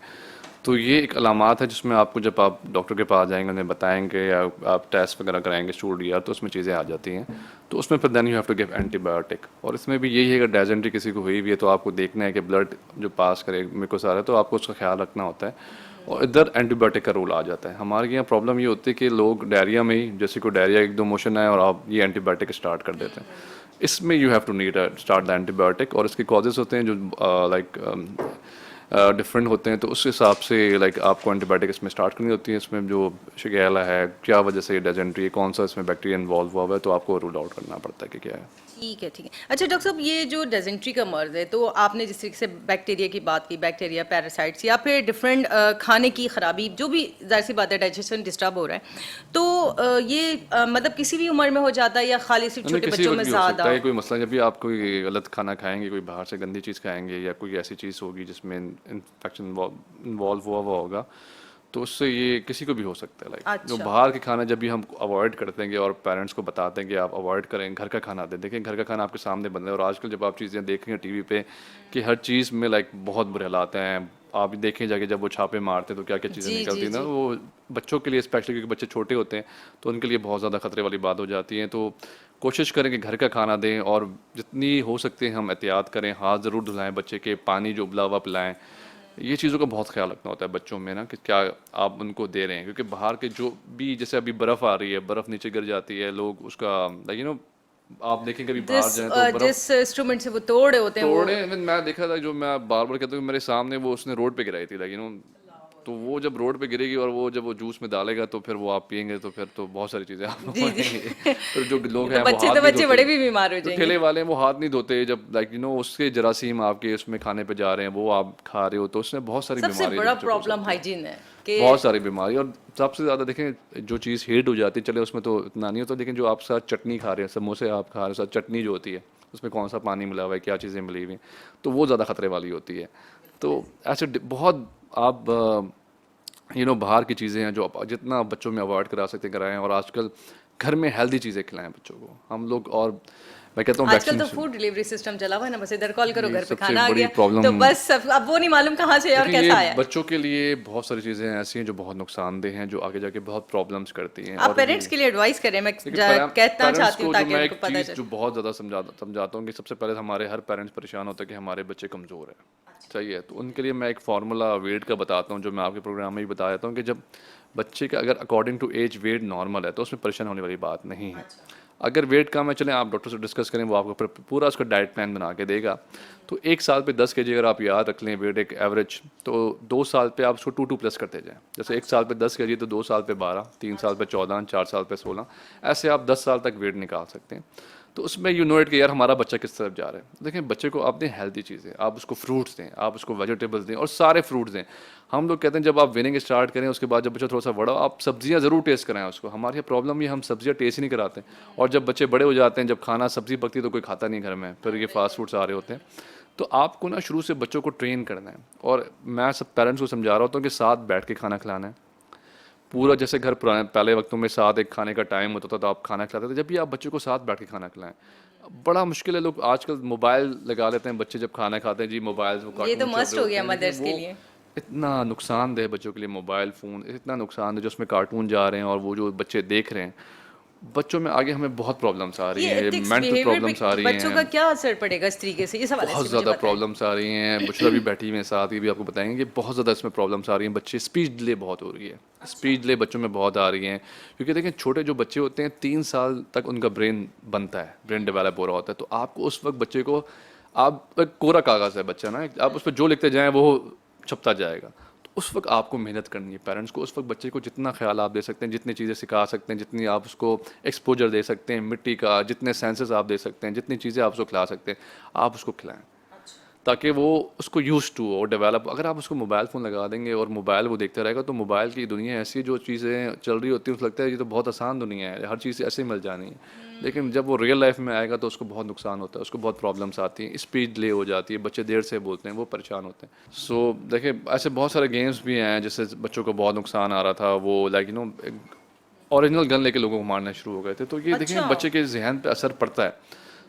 Speaker 2: तो ये एक अलामात है जिसमें आपको जब आप डॉक्टर के पास जाएंगे, उन्हें बताएंगे या आप टेस्ट वगैरह कराएंगे स्टूल लिया, तो उसमें चीज़ें आ जाती हैं, तो उसमें फिर then you have to give antibiotic. और इसमें भी यही है, अगर डेजेंट्री किसी को हुई हुई है तो आपको देखना है कि ब्लड जो पास करे म्यूकस आ रहा है, तो आपको उसका ख्याल रखना होता है, और इधर एंटीबायोटिक का रोल आ जाता है। हमारे यहाँ प्रॉब्लम ये होती है कि लोग डायरिया में ही, जैसे कोई डायरिया एक दो मोशन आए और आप ये एंटीबायोटिक स्टार्ट कर देते हैं, इसमें you have to need start the antibiotic. और इसके कॉजेज़ होते हैं जो डिफरेंट होते हैं, तो उस हिसाब से आपको एंटीबायोटिक इसमें स्टार्ट करनी होती है। इसमें जो शिगेला है, क्या वजह से डेजेंट्री है, कौन सा इसमें बैक्टीरिया इन्वॉल्व हुआ है, तो आपको रूल आउट करना पड़ता है कि क्या है।
Speaker 1: ठीक है। अच्छा डॉक्टर साहब, ये जो डेजेंट्री का मर्ज है, तो आपने जिस तरीके से बैक्टीरिया की बात की, बैक्टीरिया, पैरासाइट्स या फिर डिफरेंट खाने की खराबी, जो भी जाहिर सी बात है डाइजेशन डिस्टर्ब हो रहा है, तो ये मतलब किसी भी उम्र में हो जाता है या खाली सिर्फ छोटे बच्चों में ज़्यादा?
Speaker 2: कोई मसला, जब भी आप कोई गलत खाना खाएंगे, कोई बाहर से गंदी चीज़ खाएंगे या कोई ऐसी चीज़ होगी जिसमें इन्फेक्शन इन्वॉल्व हुआ होगा, तो उससे ये किसी को भी हो सकता है। लाइक जो
Speaker 1: अच्छा।
Speaker 2: बाहर के खाना जब भी हम अवॉइड करते हैं और पेरेंट्स को बताते हैं कि आप अवॉइड करें, घर का खाना दें। देखिए घर का खाना आपके सामने बन रहा है, और आजकल जब आप चीज़ें देखेंगे टीवी पे कि हर चीज़ में लाइक बहुत बुरे हालात हैं। आप देखें जाके जब वो छापे मारते हैं तो क्या क्या चीज़ें
Speaker 1: जी
Speaker 2: निकलती
Speaker 1: जी
Speaker 2: हैं ना,
Speaker 1: जी।
Speaker 2: वो बच्चों के लिए स्पेशली, क्योंकि बच्चे छोटे होते हैं तो उनके लिए बहुत ज़्यादा खतरे वाली बात हो जाती है। तो कोशिश करें कि घर का खाना दें, और जितनी हो सकती है हम एहतियात करें, हाथ ज़रूर धुलाएं बच्चे के, पानी जो उबला हुआ पिलाएं। ये चीज़ों का बहुत ख्याल रखना होता है बच्चों में ना, कि क्या आप उनको दे रहे हैं, क्योंकि बाहर के जो भी, जैसे अभी बर्फ़ आ रही है, बर्फ़ नीचे गिर जाती है, लोग उसका आप देखें कभी बाहर जाएं तो बर्फ़
Speaker 1: जिस इंस्ट्रूमेंट से वो तोड़ रहे होते हैं वो।
Speaker 2: तोड़े। मैं देखा था, जो मैं बार बार कहता हूँ कि मेरे सामने वो उसने रोड पे गिराई थी, तो वो जब रोड पे गिरेगी और वो जब वो जूस में डालेगा तो फिर वो आप पियेंगे तो फिर तो बहुत सारी चीज़ें आपको
Speaker 1: जी जी।
Speaker 2: होंगी। फिर जो लोग
Speaker 1: तो
Speaker 2: हैं वो हाथ नहीं
Speaker 1: बच्चे
Speaker 2: धोते,
Speaker 1: बड़े भी बीमार हो
Speaker 2: जो
Speaker 1: जाएंगे।
Speaker 2: ठेले वाले हैं वो हाथ नहीं धोते, जब उसके जरासीम आपके उसमें खाने पे जा रहे हैं, वो आप खा रहे हो, तो उसमें बहुत सारी
Speaker 1: सबसे
Speaker 2: बीमारी
Speaker 1: बड़ा
Speaker 2: बच्चों को हो
Speaker 1: प्रॉब्लम
Speaker 2: सकती है।
Speaker 1: हाइजीन है कि
Speaker 2: बहुत सारी बीमारी, और सबसे ज़्यादा देखें जो चीज़ हीट हो जाती है, चले उसमें तो इतना नहीं होता, लेकिन जो आप साथ चटनी खा रहे हैं, समोसे आप खा रहे हैं, साथ चटनी जो होती है उसमें कौन सा पानी मिला हुआ है, क्या चीज़ें मिली हुई हैं, तो वो ज़्यादा खतरे वाली होती है। तो ऐसे बहुत आप बाहर की चीज़ें हैं जो आप जितना बच्चों में अवॉइड करा सकते हैं कराएं, और आजकल घर में हेल्दी चीज़ें खिलाएं बच्चों को हम लोग। और मैं कहता हूँ
Speaker 1: आजकल तो
Speaker 2: वैक्सीनेशन,
Speaker 1: फूड डिलीवरी सिस्टम चला हुआ है ना, बस इधर कॉल करो
Speaker 2: ये
Speaker 1: घर पे
Speaker 2: सबसे
Speaker 1: खाना आ
Speaker 2: बड़ी
Speaker 1: गया।
Speaker 2: प्रॉब्लम।
Speaker 1: तो बस अब वो नहीं मालूम कहाँ से और
Speaker 2: देखिए ये
Speaker 1: कैसा आया है।
Speaker 2: बच्चों के लिए बहुत सारी चीज़ें ऐसी हैं जो बहुत नुकसानदेह हैं, जो आगे जाके बहुत प्रॉब्लम्स करती हैं।
Speaker 1: आप
Speaker 2: और
Speaker 1: पेरेंट्स
Speaker 2: ये
Speaker 1: के लिए एडवाइस करें, मैं
Speaker 2: देखिए
Speaker 1: कहना
Speaker 2: पेरेंट्स
Speaker 1: चाहती हूँ
Speaker 2: को जो
Speaker 1: ताकि
Speaker 2: मैं
Speaker 1: उनको
Speaker 2: एक
Speaker 1: पता
Speaker 2: चीज़
Speaker 1: चले।
Speaker 2: जो बहुत ज़्यादा समझाता हूँ कि सबसे पहले हमारे हर पेरेंट्स परेशान होता है कि हमारे बच्चे कमज़ोर हैं, सही है। तो उनके लिए मैं एक फार्मूला वेट का बताता हूँ, जो मैं आपके प्रोग्राम में भी बताया था कि जब बच्चे का अगर according to age weight normal है तो उसमें परेशान होने वाली बात नहीं है। अगर वेट कम है, चलें आप डॉक्टर से डिस्कस करें, वो आपको पूरा उसका डाइट प्लान बना के देगा। तो एक साल पे 10 kg अगर आप याद रख लें वेट एक एवरेज, तो 2 साल पे आप उसको 2-2 प्लस करते जाएं। जैसे एक साल पे 10 kg तो 2 साल पे 12, 3 साल पे 14, 4 साल पे 16, ऐसे आप 10 साल तक वेट निकाल सकते हैं। तो उसमें इट कि यार हमारा बच्चा किस तरफ जा रहा है। देखें बच्चे को आप दें हेल्दी चीज़ें, आप उसको फ्रूट्स दें, आप उसको वेजिटेबल्स दें, और सारे फ्रूट्स दें। हम लोग कहते हैं जब आप विनिंग स्टार्ट करें उसके बाद जब बच्चा थोड़ा सा बड़ा हो, आप सब्जियां ज़रूर टेस्ट कराएं उसको। हमारी प्रॉब्लम ये, हम सब्जियां टेस्ट ही नहीं कराते, और जब बच्चे बड़े हो जाते हैं, जब खाना सब्जी पकती है तो कोई खाता नहीं घर में, फिर ये फास्ट फूड्स आ रहे होते हैं। तो आपको ना शुरू से बच्चों को ट्रेन करना है, और मैं सब पेरेंट्स को समझा रहा होता हूँ कि साथ बैठ के खाना खिलाना है पूरा। जैसे घर पुराने पहले वक्तों में साथ एक खाने का टाइम होता था तो आप खाना खिलाते थे, जब भी आप बच्चों को साथ बैठ के खाना खिलाएं। बड़ा मुश्किल है, लोग आजकल मोबाइल लगा लेते हैं बच्चे जब खाना खाते हैं, जी मोबाइल वो
Speaker 1: ये तो
Speaker 2: कार्टून चल
Speaker 1: मस्ट
Speaker 2: रहे
Speaker 1: हो
Speaker 2: होते
Speaker 1: गया
Speaker 2: हैं, लेकिन
Speaker 1: मदर्स के
Speaker 2: वो
Speaker 1: लिए।
Speaker 2: इतना नुकसानदेह बच्चों के लिए मोबाइल फ़ोन इतना नुकसानदेह, जो उसमें कार्टून जा रहे हैं और वो जो बच्चे देख रहे हैं, बच्चों में आगे हमें बहुत प्रॉब्लम्स आ रही
Speaker 1: ये
Speaker 2: हैं,
Speaker 1: एथिक्स
Speaker 2: मेंटल
Speaker 1: बिहेवियर
Speaker 2: प्रॉब्लम्स आ
Speaker 1: पे
Speaker 2: रही
Speaker 1: बच्चों का
Speaker 2: हैं,
Speaker 1: क्या असर पड़ेगा इस तरीके से, इस हवाले
Speaker 2: बहुत
Speaker 1: से मुझे
Speaker 2: ज़्यादा
Speaker 1: बताएं।
Speaker 2: प्रॉब्लम्स आ रही हैं। बुशरा भी बैठी हुई हैं साथ, ये भी आपको बताएंगे कि बहुत ज़्यादा इसमें प्रॉब्लम्स आ रही हैं। बच्चे स्पीच डिले बहुत हो रही है, स्पीच डिले बच्चों में बहुत आ रही हैं, क्योंकि देखें छोटे जो बच्चे होते हैं 3 साल तक उनका ब्रेन बनता है, ब्रेन डेवलप हो रहा होता है। तो आपको उस वक्त बच्चे को, आप एक कोरा कागज़ है बच्चा ना, आप उस पर जो लिखते जाएँ वो छपता जाएगा। तो उस वक्त आपको मेहनत करनी है पेरेंट्स को। उस वक्त बच्चे को जितना ख्याल आप दे सकते हैं, जितनी चीज़ें सिखा सकते हैं, जितनी आप उसको एक्सपोजर दे सकते हैं मिट्टी का, जितने सेंसेस आप दे सकते हैं, जितनी चीज़ें आप उसको खिला सकते हैं, आप उसको खिलाएं, ताकि वो उसको यूज टू हो डेवलप। अगर आप उसको मोबाइल फ़ोन लगा देंगे और मोबाइल वो देखता रहेगा, तो मोबाइल की दुनिया ऐसी है, जो चीज़ें चल रही होती हैं उसको लगता है ये तो बहुत आसान दुनिया है, हर चीज़ ऐसे ही मिल जानी है। लेकिन जब वो रियल लाइफ में आएगा तो उसको बहुत नुकसान होता है, उसको बहुत प्रॉब्लम्स आती हैं, स्पीड डिले हो जाती है, बच्चे देर से बोलते हैं, वो परेशान होते हैं। सो देखिए ऐसे बहुत सारे गेम्स भी हैं जिससे बच्चों को बहुत नुकसान आ रहा था। वो ओरिजिनल गन लेके लोगों को मारना शुरू हो गए थे। तो ये देखें
Speaker 1: अच्छा।
Speaker 2: बच्चे के जहन पे असर पड़ता है।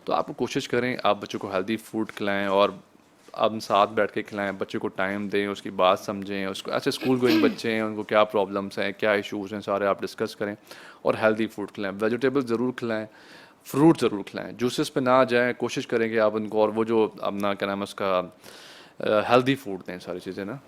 Speaker 2: तो आप कोशिश करें आप बच्चों को हेल्दी फूड खिलाएं, और आप साथ बैठ के खिलाएं, बच्चे को टाइम दें, उसकी बात समझें। उसको ऐसे स्कूल गोइंग बच्चे हैं, उनको क्या प्रॉब्लम्स हैं, क्या इश्यूज़ हैं, सारे आप डिस्कस करें, और हेल्दी फूड खिलाएं, वेजिटेबल ज़रूर खिलाएं, फ्रूट ज़रूर खिलाएं, जूसेस पे ना जाएं। कोशिश करें कि आप उनको, और वो जो अपना क्या नाम है उसका, हेल्दी फूड दें, सारी चीज़ें ना,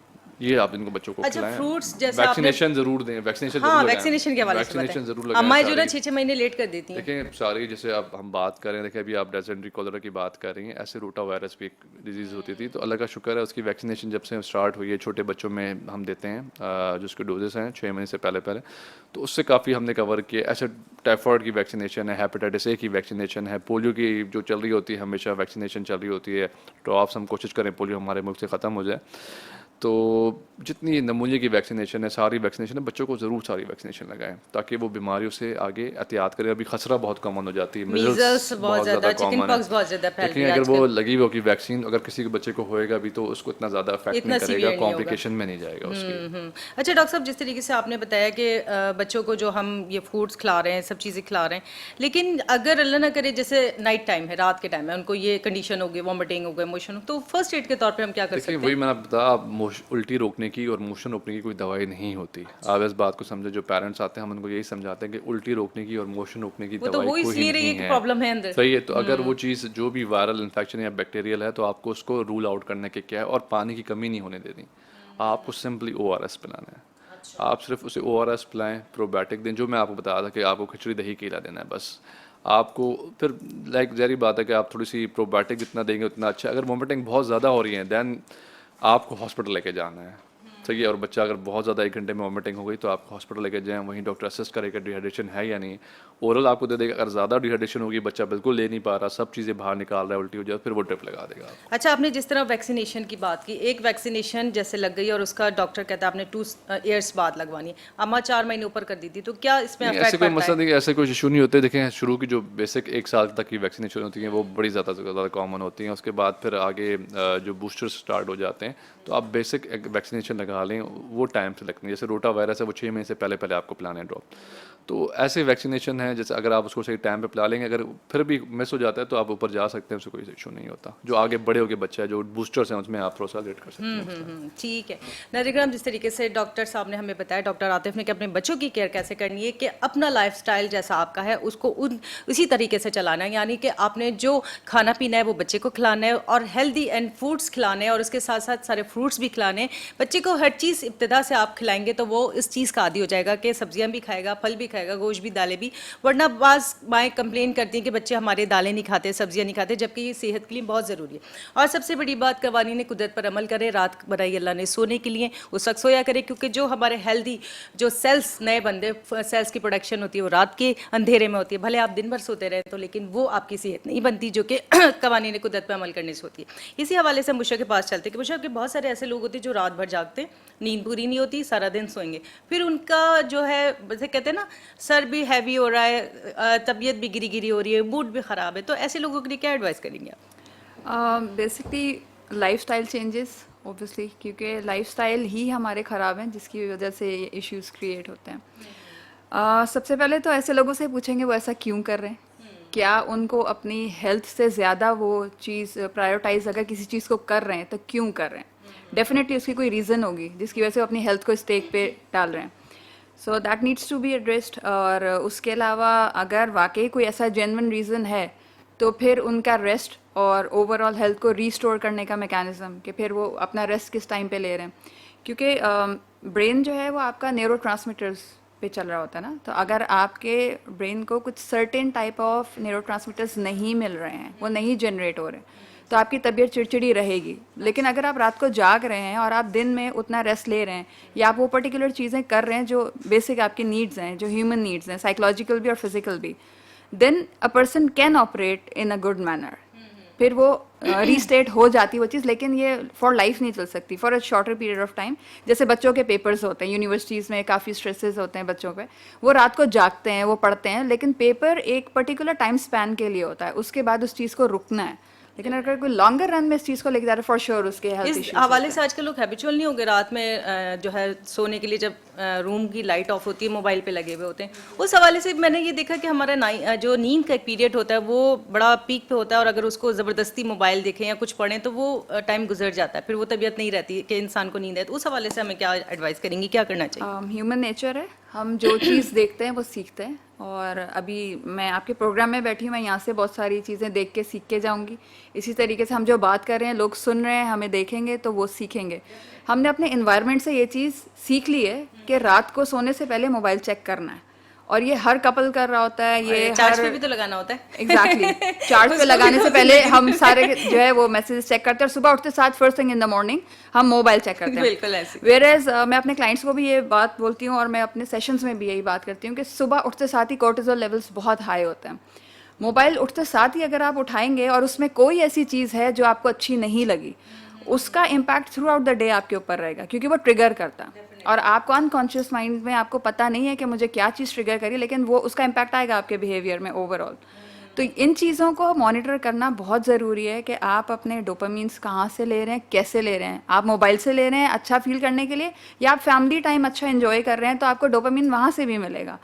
Speaker 2: ये आप इनको बच्चों को
Speaker 1: अच्छा,
Speaker 2: खिलाएं।
Speaker 1: फ्रूट्स जैसे आपने
Speaker 2: वैक्सीनेशन ज़रूर दें, वैक्सीनेशन
Speaker 1: हाँ
Speaker 2: ज़रूर लगाएं,
Speaker 1: वैक्सीनेशन के हवाले से
Speaker 2: वैक्सीनेशन
Speaker 1: बताएं।
Speaker 2: ज़रूर लगाएं
Speaker 1: अम्मा जो ना
Speaker 2: सारी।
Speaker 1: 6-6 महीने लेट कर देती हैं।
Speaker 2: देखें सारी, जैसे अब हम बात करें, देखिए अभी आप डेजेंट्री कॉलरा की बात कर रही हैं, ऐसे रोटा वायरस भी एक डिजीज़ होती थी। तो अल्लाह का शुक्र है उसकी वैक्सीनेशन जब से स्टार्ट हुई है, छोटे बच्चों में हम देते हैं, जिसके डोजेस हैं 6 महीने से पहले पहले, तो उससे काफ़ी हमने कवर किया। ऐसे टाइफाइड की वैक्सीनेशन है, हेपेटाइटिस ए की वैक्सीनेशन है, पोलियो की जो चल रही होती है हमेशा वैक्सीनेशन चल रही होती है। तो आप हम कोशिश करें पोलियो हमारे मुल्क से ख़त्म हो जाए। तो जितनी नमूने की वैक्सीनेशन है, सारी वैक्सीनेशन है, बच्चों को ज़रूर सारी वैक्सीनेशन लगाएं ताकि वो बीमारियों से आगे एहतियात करें। अभी खसरा बहुत कॉमन हो जाती है,
Speaker 1: मीजल्स बहुत ज़्यादा, चिकन
Speaker 2: कॉमन है।
Speaker 1: पॉक्स बहुत ज़्यादा फैल
Speaker 2: लेकिन
Speaker 1: रही है
Speaker 2: अगर वो
Speaker 1: आजकल,
Speaker 2: लगी हुई होगी वैक्सीन, अगर किसी के बच्चे को होएगा भी तो उसको इतना ज़्यादा इफेक्ट
Speaker 1: इतना
Speaker 2: नहीं करेगा,
Speaker 1: सीवियर नहीं होगा।
Speaker 2: कॉम्प्लिकेशन में नहीं जाएगा उसके।
Speaker 1: अच्छा डॉक्टर साहब, जिस तरीके से आपने बताया कि बच्चों को जो हम ये फूड्स खिला रहे हैं, सब चीज़ें खिला रहे हैं, लेकिन अगर अल्लाह ना करे जैसे नाइट टाइम है, रात के टाइम है, उनको ये कंडीशन हो गई, वॉमिटिंग हो गई, मोशन, तो फर्स्ट एड के तौर पे हम क्या कर
Speaker 2: देखिए
Speaker 1: सकते
Speaker 2: वही
Speaker 1: हैं?
Speaker 2: मैंने बताया, उल्टी रोकने की और मोशन रोकने की कोई दवाई नहीं होती। आप इस बात को समझे, जो पेरेंट्स आते हैं हम उनको यही समझाते हैं कि उल्टी रोकने की और मोशन रोकने की
Speaker 1: वो तो
Speaker 2: दवाई
Speaker 1: वो
Speaker 2: कोई
Speaker 1: इसलिए रही है
Speaker 2: नहीं
Speaker 1: कि
Speaker 2: है।
Speaker 1: प्रॉब्लम है अंदर।
Speaker 2: सही है, तो अगर वो चीज़ जो भी वायरल इन्फेक्शन या बैक्टीरियल है तो आपको उसको रूल आउट करने के क्या है, और पानी की कमी नहीं होने देनी। आपको सिंपली ORS पिलाना है। आप सिर्फ उसे ORS पिलाएं, प्रोबायोटिक दें, जो मैं आपको बताया था कि आपको खिचड़ी दही केला देना है बस। आपको फिर लाइक ज़ाहिर बात है कि आप थोड़ी सी प्रोबायोटिक जितना देंगे उतना अच्छा है। अगर वॉमिटिंग बहुत ज़्यादा हो रही है देन आपको हॉस्पिटल लेके जाना है। सही है, और बच्चा अगर बहुत ज़्यादा 1 घंटे में वॉमिटिंग हो गई तो आप हॉस्पिटल लेके जाएं, वहीं डॉक्टर असेस करेगा डिहाइड्रेशन है या नहीं। ओरल आपको दे देगा, अगर ज़्यादा डिहाइड्रेशन होगी, बच्चा बिल्कुल ले नहीं पा रहा, सब चीज़ें बाहर निकाल रहा है, उल्टी हो जाए, फिर वो ड्रिप लगा देगा आपको।
Speaker 1: अच्छा, आपने जिस तरह वैक्सीनेशन की बात की, एक वैक्सीनेशन जैसे लग गई और उसका डॉक्टर कहता है आपने 2 ईयर्स बाद लगवानी है, अम्मा 4 महीने ऊपर कर दी थी, तो क्या इसमें
Speaker 2: नहीं,
Speaker 1: इफेक्ट
Speaker 2: ऐसे कोई
Speaker 1: पड़ता
Speaker 2: मसला
Speaker 1: है?
Speaker 2: नहीं, ऐसे कोई इशू नहीं होते। देखें, शुरू की जो बेसिक 1 साल तक की वैक्सीनेशन होती है वो बड़ी ज़्यादा कॉमन होती हैं। उसके बाद फिर आगे जो बूस्टर्स स्टार्ट हो जाते हैं, तो आप बेसिक वैक्सीनेशन लगा लें, वो टाइम से लगती है। जैसे रोटा वायरस है, वो 6 महीने से पहले पहले आपको पिलाने हैं ड्रॉप। तो ऐसे वैक्सीनेशन है, जैसे अगर आप उसको सही टाइम पे पिला लेंगे, अगर फिर भी मिस हो जाता है तो आप ऊपर जा सकते हैं, उससे कोई इशू नहीं होता। जो आगे बड़े हो के बच्चे हैं, जो बूस्टर्स हैं, उसमें आप थोड़ा सा लेट कर सकते हैं।
Speaker 1: ठीक है नाज़रीन, जिस तरीके से डॉक्टर साहब ने हमें बताया, डॉक्टर आतिफ ने, कि अपने बच्चों की केयर कैसे करनी है, कि अपना लाइफस्टाइल जैसा आपका है उसको उसी तरीके से चलाना है, यानी कि आपने जो खाना पीना है वो बच्चे को खिलाना है, और हेल्दी एंड फूड्स खिलाने हैं, और उसके साथ साथ सारे फ्रूट्स भी खिलाने हैं। बच्चे को हर चीज़ इब्तिदा से आप खिलाएंगे तो वो इस चीज़ का आदी हो जाएगा कि सब्जियां भी खाएगा, फल भी खाएगा, गोश्त भी, दालें भी। वरना बाज़ माएँ कंप्लेन करती हैं कि बच्चे हमारे दालें नहीं खाते, सब्जियां नहीं खाते, जबकि ये सेहत के लिए बहुत ज़रूरी है। और सबसे बड़ी बात, कवानीन कुदरत पर अमल करें। रात बनाई अल्लाह ने सोने के लिए, उस वक्त सोया करें, क्योंकि जो हमारे हेल्दी जो सेल्स नए बंदे सेल्स की प्रोडक्शन होती है वो रात के अंधेरे में होती है। भले आप दिन भर सोते रहे तो, लेकिन वो आपकी सेहत नहीं बनती जो कि कवानीन कुदरत पर अमल करने से होती है। इसी हवाले से मुशा के पास चलते कि मुशा के बहुत सारे ऐसे लोग होते हैं जो रात भर जागते हैं, नींद पूरी नहीं होती, सारा दिन सोएंगे, फिर उनका जो है जैसे कहते हैं ना, सर भी हैवी हो रहा है, तबीयत भी गिरी गिरी हो रही है, मूड भी ख़राब है, तो ऐसे लोगों के लिए क्या एडवाइस करेंगे आप?
Speaker 3: बेसिकली लाइफस्टाइल चेंजेस ऑब्वियसली, क्योंकि लाइफस्टाइल ही हमारे ख़राब हैं जिसकी वजह से ये इश्यूज क्रिएट होते हैं। सबसे पहले तो ऐसे लोगों से पूछेंगे वो ऐसा क्यों कर रहे हैं, क्या उनको अपनी हेल्थ से ज़्यादा वो चीज़ प्रायोरिटाइज अगर किसी चीज़ को कर रहे हैं तो क्यों कर रहे हैं। डेफिनेटली उसकी कोई रीज़न होगी जिसकी वजह से वो अपनी हेल्थ को स्टेक पे डाल रहे हैं। So that needs to be addressed. और उसके अलावा अगर वाकई कोई ऐसा जेन्युइन रीज़न है तो फिर उनका रेस्ट और ओवरऑल हेल्थ को रीस्टोर करने का मैकेनिज़्म, कि फिर वो अपना रेस्ट किस टाइम पे ले रहे हैं, क्योंकि ब्रेन जो है वो आपका न्यूरोट्रांसमीटर्स पे चल रहा होता है ना। तो अगर आपके ब्रेन को कुछ सर्टेन टाइप ऑफ न्यूरोट्रांसमीटर्स नहीं मिल रहे हैं, वो नहीं जनरेट हो रहे, तो आपकी तबीयत चिड़चिड़ी रहेगी। लेकिन अगर आप रात को जाग रहे हैं और आप दिन में उतना रेस्ट ले रहे हैं, या आप वो पर्टिकुलर चीज़ें कर रहे हैं जो बेसिक आपकी नीड्स हैं, जो ह्यूमन नीड्स हैं, साइकोलॉजिकल भी और फिजिकल भी, then a person can operate in a good manner. फिर वो रीस्टेट हो जाती है वो चीज़, लेकिन ये फॉर लाइफ नहीं चल सकती, for a shorter period of time. जैसे बच्चों के पेपर्स होते हैं यूनिवर्सिटीज़ में, काफ़ी स्ट्रेसेस होते हैं बच्चों पे, वो रात को जागते हैं, वो पढ़ते हैं, लेकिन पेपर एक पर्टिकुलर टाइम स्पैन के लिए होता है, उसके बाद उस चीज़ को रुकना है। लेकिन अगर कोई लॉन्गर रन में इस चीज़ को लेके जा रहा है, फॉर श्योर उसके हेल्थ
Speaker 1: इस
Speaker 3: इश्यूज
Speaker 1: हवाले से आजकल लोग हैबिचुअल नहीं हो गए, रात में जो है सोने के लिए जब रूम की लाइट ऑफ होती है मोबाइल पे लगे हुए होते हैं। उस हवाले से मैंने ये देखा कि हमारा जो नींद का एक पीरियड होता है वो बड़ा पीक पे होता है, और अगर उसको ज़बरदस्ती मोबाइल देखें या कुछ पढ़ें तो वो टाइम गुजर जाता है, फिर वो तबीयत नहीं रहती कि इंसान को नींद है। तो उस हवाले से हमें क्या एडवाइस करेंगी, क्या करना चाहिए?
Speaker 3: ह्यूमन नेचर है, हम जो चीज़ देखते हैं वो सीखते हैं। और अभी मैं आपके प्रोग्राम में बैठी हूँ, मैं यहाँ से बहुत सारी चीज़ें देख के सीख के जाऊँगी। इसी तरीके से हम जो बात कर रहे हैं, लोग सुन रहे हैं, हमें देखेंगे तो वो सीखेंगे। हमने अपने इन्वायरमेंट से ये चीज़ सीख ली है कि रात को सोने से पहले मोबाइल चेक करना है, और ये हर कपल कर रहा होता है। ये
Speaker 1: चार्ज पे भी तो लगाना होता है।
Speaker 3: एग्जैक्टली चार्ज पे लगाने से पहले हम सारे जो है वो मैसेज चेक करते हैं, और सुबह उठते साथ first thing in the morning हम मोबाइल चेक करते हैं।
Speaker 1: बिल्कुल ऐसे।
Speaker 3: वेयरएज मैं अपने क्लाइंट्स को भी ये बात बोलती हूँ, और मैं अपने सेशंस में भी यही बात करती हूँ कि सुबह उठते साथ ही कोर्टिसोल लेवल्स बहुत हाई होते हैं। मोबाइल उठते साथ ही अगर आप उठाएंगे और उसमें कोई ऐसी चीज़ है जो आपको अच्छी नहीं लगी, उसका impact through out the day आपके ऊपर रहेगा, क्योंकि वो ट्रिगर करता है और आपको अनकॉन्शियस माइंड में आपको पता नहीं है कि मुझे क्या चीज़ ट्रिगर करी, लेकिन वो उसका इम्पैक्ट आएगा आपके बिहेवियर में ओवरऑल। तो इन चीज़ों को मॉनिटर करना बहुत ज़रूरी है कि आप अपने डोपामीन्स कहाँ से ले रहे हैं, कैसे ले रहे हैं। आप मोबाइल से ले रहे हैं अच्छा फील करने के लिए, या आप फैमिली टाइम अच्छा एंजॉय कर रहे हैं तो आपको डोपामीन वहाँ से भी मिलेगा।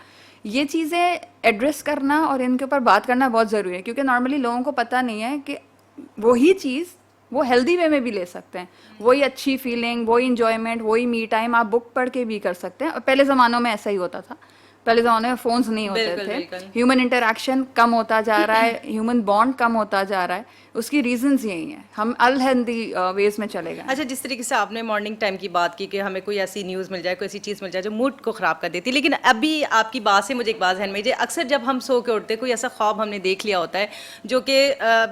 Speaker 3: ये चीज़ें एड्रेस करना और इनके ऊपर बात करना बहुत ज़रूरी है, क्योंकि नॉर्मली लोगों को पता नहीं है कि वही चीज़ वो हेल्दी वे में भी ले सकते हैं। वही अच्छी फीलिंग, वही इंजॉयमेंट, वही मी टाइम आप बुक पढ़ के भी कर सकते हैं। और पहले ज़मानों में ऐसा ही होता था, पहले ज़माने में फ़ोन्स नहीं होते
Speaker 1: बिल्कुल,
Speaker 3: थे,
Speaker 1: बिल्कुल।
Speaker 3: ह्यूमन इंटरेक्शन कम होता जा रहा है, ह्यूमन बॉन्ड कम होता जा रहा है। उसकी रीजंस यही हैं, हम अनहेल्दी वेज में चले गए।
Speaker 1: अच्छा, जिस तरीके से आपने मॉर्निंग टाइम की बात की कि हमें कोई ऐसी न्यूज़ मिल जाए, कोई ऐसी चीज़ मिल जाए जो मूड को ख़राब कर देती है, लेकिन अभी आपकी बात से मुझे एक बात ध्यान में, जे अक्सर जब हम सो के उठते कोई ऐसा ख्वाब हमने देख लिया होता है जो कि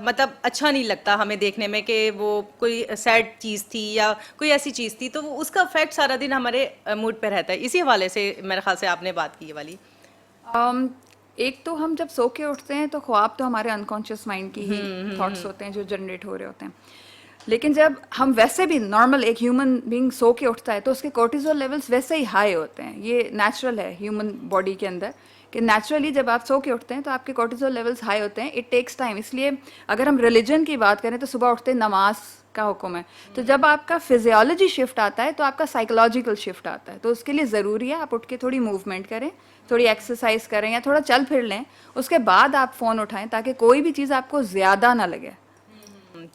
Speaker 1: मतलब अच्छा नहीं लगता हमें देखने में, कि वो कोई सैड चीज़ थी या कोई ऐसी चीज़ थी, तो वो उसका इफेक्ट सारा दिन हमारे मूड पर रहता है। इसी हवाले से मेरे ख्याल से आपने बात की ये वाली।
Speaker 3: एक तो हम जब सो के उठते हैं तो ख्वाब तो हमारे अनकॉन्शियस माइंड की ही थॉट्स होते हैं जो जनरेट हो रहे होते हैं। लेकिन जब हम वैसे भी नॉर्मल एक ह्यूमन बीइंग सो के उठता है तो उसके कोर्टिसोल लेवल्स वैसे ही हाई होते हैं। ये नेचुरल है ह्यूमन बॉडी के अंदर कि नेचुरली जब आप सो के उठते हैं तो आपके कोर्टिसोल लेवल्स हाई होते हैं। It takes time. इसलिए अगर हम रिलीजन की बात करें तो सुबह उठते नमाज का हुक्म है, तो जब आपका फिजियोलॉजी शिफ्ट आता है तो आपका साइकोलॉजिकल शिफ्ट आता है। तो उसके लिए ज़रूरी है आप उठ के थोड़ी मूवमेंट करें, थोड़ी एक्सरसाइज करें या थोड़ा चल फिर लें, उसके बाद आप फ़ोन उठाएं ताकि कोई भी चीज़ आपको ज़्यादा ना लगे।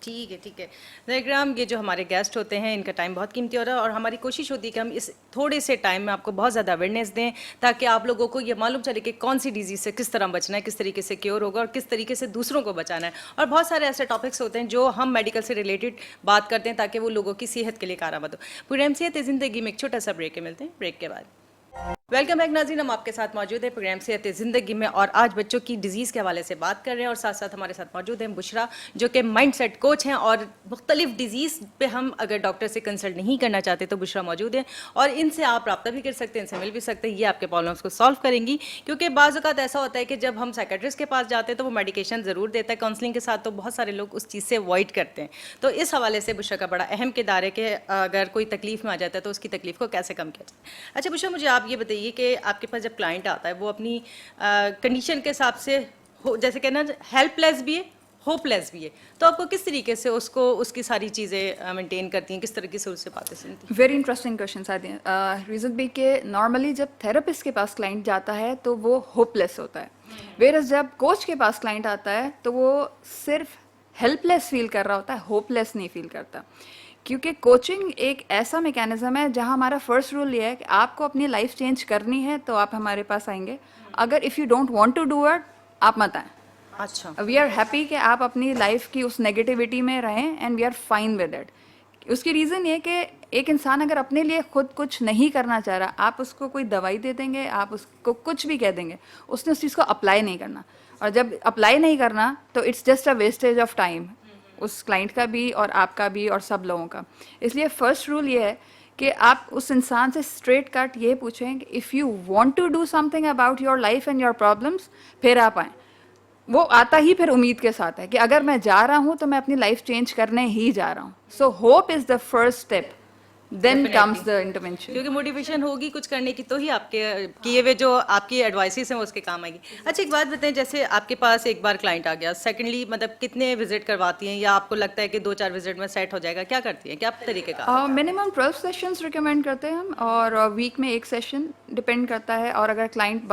Speaker 1: ठीक है, ठीक है। ज़ैकराम, ये जो हमारे गेस्ट होते हैं इनका टाइम बहुत कीमती हो रहा है और हमारी कोशिश होती है कि हम इस थोड़े से टाइम में आपको बहुत ज़्यादा अवेयरनेस दें ताकि आप लोगों को ये मालूम चले कि कौन सी डिजीज़ से किस तरह बचना है, किस तरीके से क्योर होगा और किस तरीके से दूसरों को बचाना है। और बहुत सारे ऐसे टॉपिक्स होते हैं जो हम मेडिकल से रिलेटेड बात करते हैं ताकि वो लोगों की सेहत के लिए कारआमद हो। प्रोग्राम सेहत ज़िंदगी में एक छोटा सा ब्रेक के मिलते हैं, ब्रेक के बाद। वेलकम बैक नाज़रीन, हम आपके साथ मौजूद है प्रोग्राम सेहत ज़िंदगी में और आज बच्चों की डिजीज़ के हवाले से बात कर रहे हैं और साथ साथ हमारे साथ मौजूद हैं बुशरा जो कि माइंड सेट कोच हैं और मुख्तलिफ डिजीज़ पे हम अगर डॉक्टर से कंसल्ट नहीं करना चाहते तो बुशरा मौजूद हैं और इनसे आप रब्ता भी कर सकते हैं, इनसे मिल भी सकते हैं। ये आपके प्रॉब्लम्स को सॉल्व करेंगी, क्योंकि बाज़ औक़ात ऐसा होता है कि जब हम साइकेट्रिस्ट के पास जाते हैं तो वो मेडिकेशन ज़रूर देता है काउंसलिंग के साथ, तो बहुत सारे लोग उस चीज़ से अवॉइड करते हैं। तो इस हवाले से बुशरा का बड़ा अहम किरदार है कि अगर कोई तकलीफ में आ जाता है तो उसकी तकलीफ को कैसे कम किया जाए। अच्छा बुशरा, मुझे आप ये बताइए कि आपके पास जब क्लाइंट आता है वो अपनी कंडीशन के हिसाब से जैसे कहना हेल्पलेस भी है, होपलेस भी है, तो आपको किस तरीके से उसको उसकी सारी चीज़ें मेंटेन करती हैं, किस तरीके से उससे बातें सुनती हैं?
Speaker 3: Very interesting question Sadia. Reason भी कि नॉर्मली जब थेरेपिस्ट के पास क्लाइंट जाता है तो वो होपलेस होता है, वेरस जब कोच के पास क्लाइंट आता है तो वो सिर्फ हेल्पलेस फील कर रहा होता है, होपलेस नहीं फील करता। क्योंकि कोचिंग एक ऐसा मैकेनिज्म है जहां हमारा फर्स्ट रूल ये है कि आपको अपनी लाइफ चेंज करनी है तो आप हमारे पास आएंगे, अगर if you don't want to do it आप मत आएं।
Speaker 1: अच्छा,
Speaker 3: वी आर हैप्पी कि आप अपनी लाइफ की उस नेगेटिविटी में रहें and we are fine with it. उसकी रीज़न ये कि एक इंसान अगर अपने लिए खुद कुछ नहीं करना चाह रहा, आप उसको कोई दवाई दे देंगे, आप उसको कुछ भी कह देंगे, उसने उस चीज़ को अप्लाई नहीं करना। और जब अप्लाई नहीं करना तो it's just a wastage of time, उस क्लाइंट का भी और आपका भी और सब लोगों का। इसलिए फर्स्ट रूल ये है कि आप उस इंसान से स्ट्रेट कट ये पूछें कि if you want to do something about your life and your problems, फिर आप आएँ। वो आता ही फिर उम्मीद के साथ है कि अगर मैं जा रहा हूँ तो मैं अपनी लाइफ चेंज करने ही जा रहा हूँ। So hope is the first step, then comes the intervention.
Speaker 1: क्योंकि मोटिवेशन होगी कुछ करने की तो ही आपके किए हुए जो आपकी एडवाइसेस हैं वो उसके काम आएगी। अच्छा, एक बात बताएं, जैसे आपके पास एक बार क्लाइंट आ गया, सेकंडली मतलब कितने विजिट करवाती हैं या आपको लगता है कि 2-4 विजिट में सेट हो जाएगा, क्या करती हैं, क्या तरीके का?
Speaker 3: मिनिमम 12 सेशंस रिकमेंड करते हैं हम, और वीक में एक सेशन डिपेंड करता है। और अगर क्लाइंट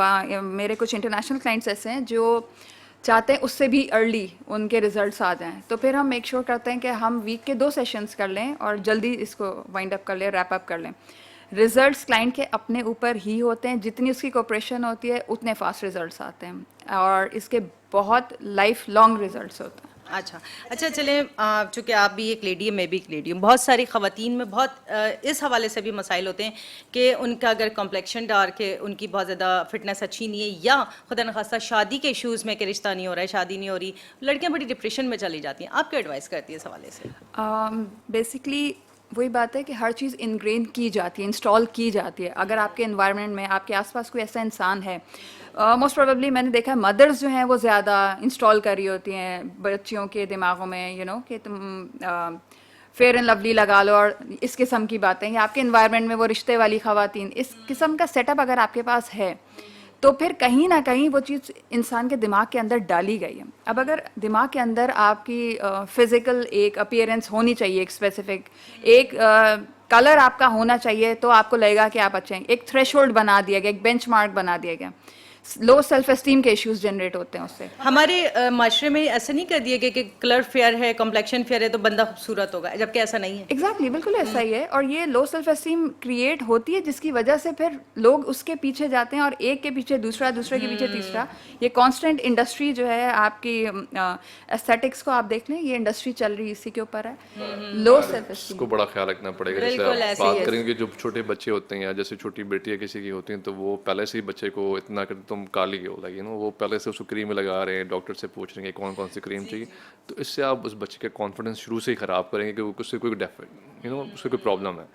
Speaker 3: मेरे कुछ इंटरनेशनल क्लाइंट्स ऐसे हैं जो चाहते हैं उससे भी अर्ली उनके रिजल्ट्स आ जाएं, तो फिर हम मेक श्योर करते हैं कि हम वीक के 2 सेशंस कर लें और जल्दी इसको वाइंड अप कर लें, रैप अप कर लें। रिजल्ट्स क्लाइंट के अपने ऊपर ही होते हैं, जितनी उसकी कोऑपरेशन होती है उतने फास्ट रिजल्ट्स आते हैं और इसके बहुत लाइफ लॉन्ग रिजल्ट्स होते हैं।
Speaker 1: अच्छा अच्छा, चलें, चूँकि आप भी एक लेडी है, मैं भी एक लेडी हूँ, बहुत सारी ख़वातीन में बहुत इस हवाले से भी मसाइल होते हैं कि उनका अगर कॉम्प्लेक्शन डार्क है, उनकी बहुत ज़्यादा फिटनेस अच्छी नहीं है, या खुदा न खास्ता शादी के इशूज़ में कि रिश्ता नहीं हो रहा है, शादी नहीं हो रही, लड़कियाँ बड़ी डिप्रेशन में चली जाती हैं। आप क्या एडवाइस करती है इस हवाले से?
Speaker 3: बेसिकली वही बात है कि हर चीज़ इनग्रेन की जाती है, इंस्टॉल की जाती है। अगर आपके एनवायरनमेंट में आपके आसपास कोई ऐसा इंसान है, मोस्ट प्रोबेबली मैंने देखा है मदर्स जो हैं वो ज़्यादा इंस्टॉल कर रही होती हैं बच्चियों के दिमागों में, कि तुम फेयर एंड लवली लगा लो और इस किस्म की बातें, या आपके इन्वायरमेंट में वो रिश्ते वाली खवातीन, इस किस्म का सेटअप अगर आपके पास है तो फिर कहीं ना कहीं वो चीज़ इंसान के दिमाग के अंदर डाली गई है। अब अगर दिमाग के अंदर आपकी फिजिकल एक अपीयरेंस होनी चाहिए, एक स्पेसिफिक एक कलर आपका होना चाहिए, तो आपको लगेगा कि आप अच्छे हैं। एक थ्रेशोल्ड बना दिया गया, एक बेंचमार्क बना दिया गया, लो सेल्फ एस्टीम के इश्यूज जनरेट होते हैं उससे।
Speaker 1: हमारे माशरे में ऐसा नहीं कर दिया गया कि कलर फेयर है, कॉम्प्लेक्शन फेयर है तो बंदा खूबसूरत होगा, जबकि ऐसा नहीं है।
Speaker 3: एग्जैक्टली बिल्कुल ऐसा ही है। और ये लो सेल्फ एस्टीम क्रिएट होती है जिसकी वजह से फिर लोग उसके पीछे जाते हैं, और एक के पीछे दूसरा, दूसरे के पीछे तीसरा। ये कांस्टेंट इंडस्ट्री जो है आपकी एस्थेटिक्स को आप देख लें, ये इंडस्ट्री चल रही इसी के ऊपर है, लो सेल्फ एस्टीम।
Speaker 2: इसको बड़ा ख्याल रखना पड़ेगा। जैसे
Speaker 1: बिल्कुल
Speaker 2: आप
Speaker 1: ऐसे ही
Speaker 2: बात
Speaker 1: है।
Speaker 2: करेंगे जो छोटे बच्चे होते हैं, या जैसे छोटी बेटियां किसी की होती हैं, तो वो पहले से ही बच्चे को इतना कर तुम काली हो लगी वो पहले से उसको क्रीम लगा रहे हैं, डॉक्टर से पूछ रहे हैं कौन कौन सी क्रीम चाहिए। तो इससे आप उस बच्चे का कॉन्फिडेंस शुरू से ही ख़राब करेंगे कि उससे कोई उससे कोई प्रॉब्लम है।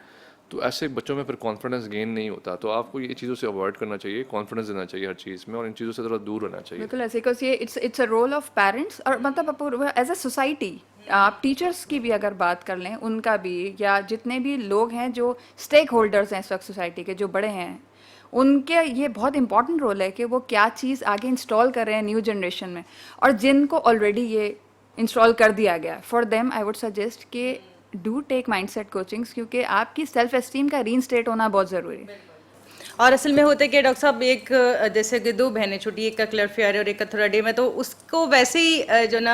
Speaker 2: तो ऐसे बच्चों में फिर कॉन्फिडेंस गेन नहीं होता। तो आपको ये चीज़ों से अवॉइड करना चाहिए, कॉन्फिडेंस देना चाहिए हर चीज़ में, और इन चीज़ों से थोड़ा दूर रहना चाहिए।
Speaker 3: बिल्कुल ऐसे, बिकॉज ये it's a role of parents, और मतलब एज अ सोसाइटी आप टीचर्स की भी अगर बात कर लें, उनका भी, या जितने भी लोग हैं जो स्टेक होल्डर्स हैं इस वक्त सोसाइटी के, जो बड़े हैं, उनके ये बहुत इंपॉर्टेंट रोल है कि वो क्या चीज़ आगे इंस्टॉल कर रहे हैं न्यू जनरेशन में। और जिनको ऑलरेडी ये इंस्टॉल कर दिया गया, for them I would suggest कि डू टेक माइंडसेट कोचिंग्स, क्योंकि आपकी सेल्फ एस्टीम का रीइंस्टेट होना बहुत ज़रूरी है।
Speaker 1: और असल में होता है कि डॉक्टर साहब, एक जैसे कि दो बहनें छोटी, एक का कलर फेयर है और एक का थोड़ा डे में, तो उसको वैसे ही जो ना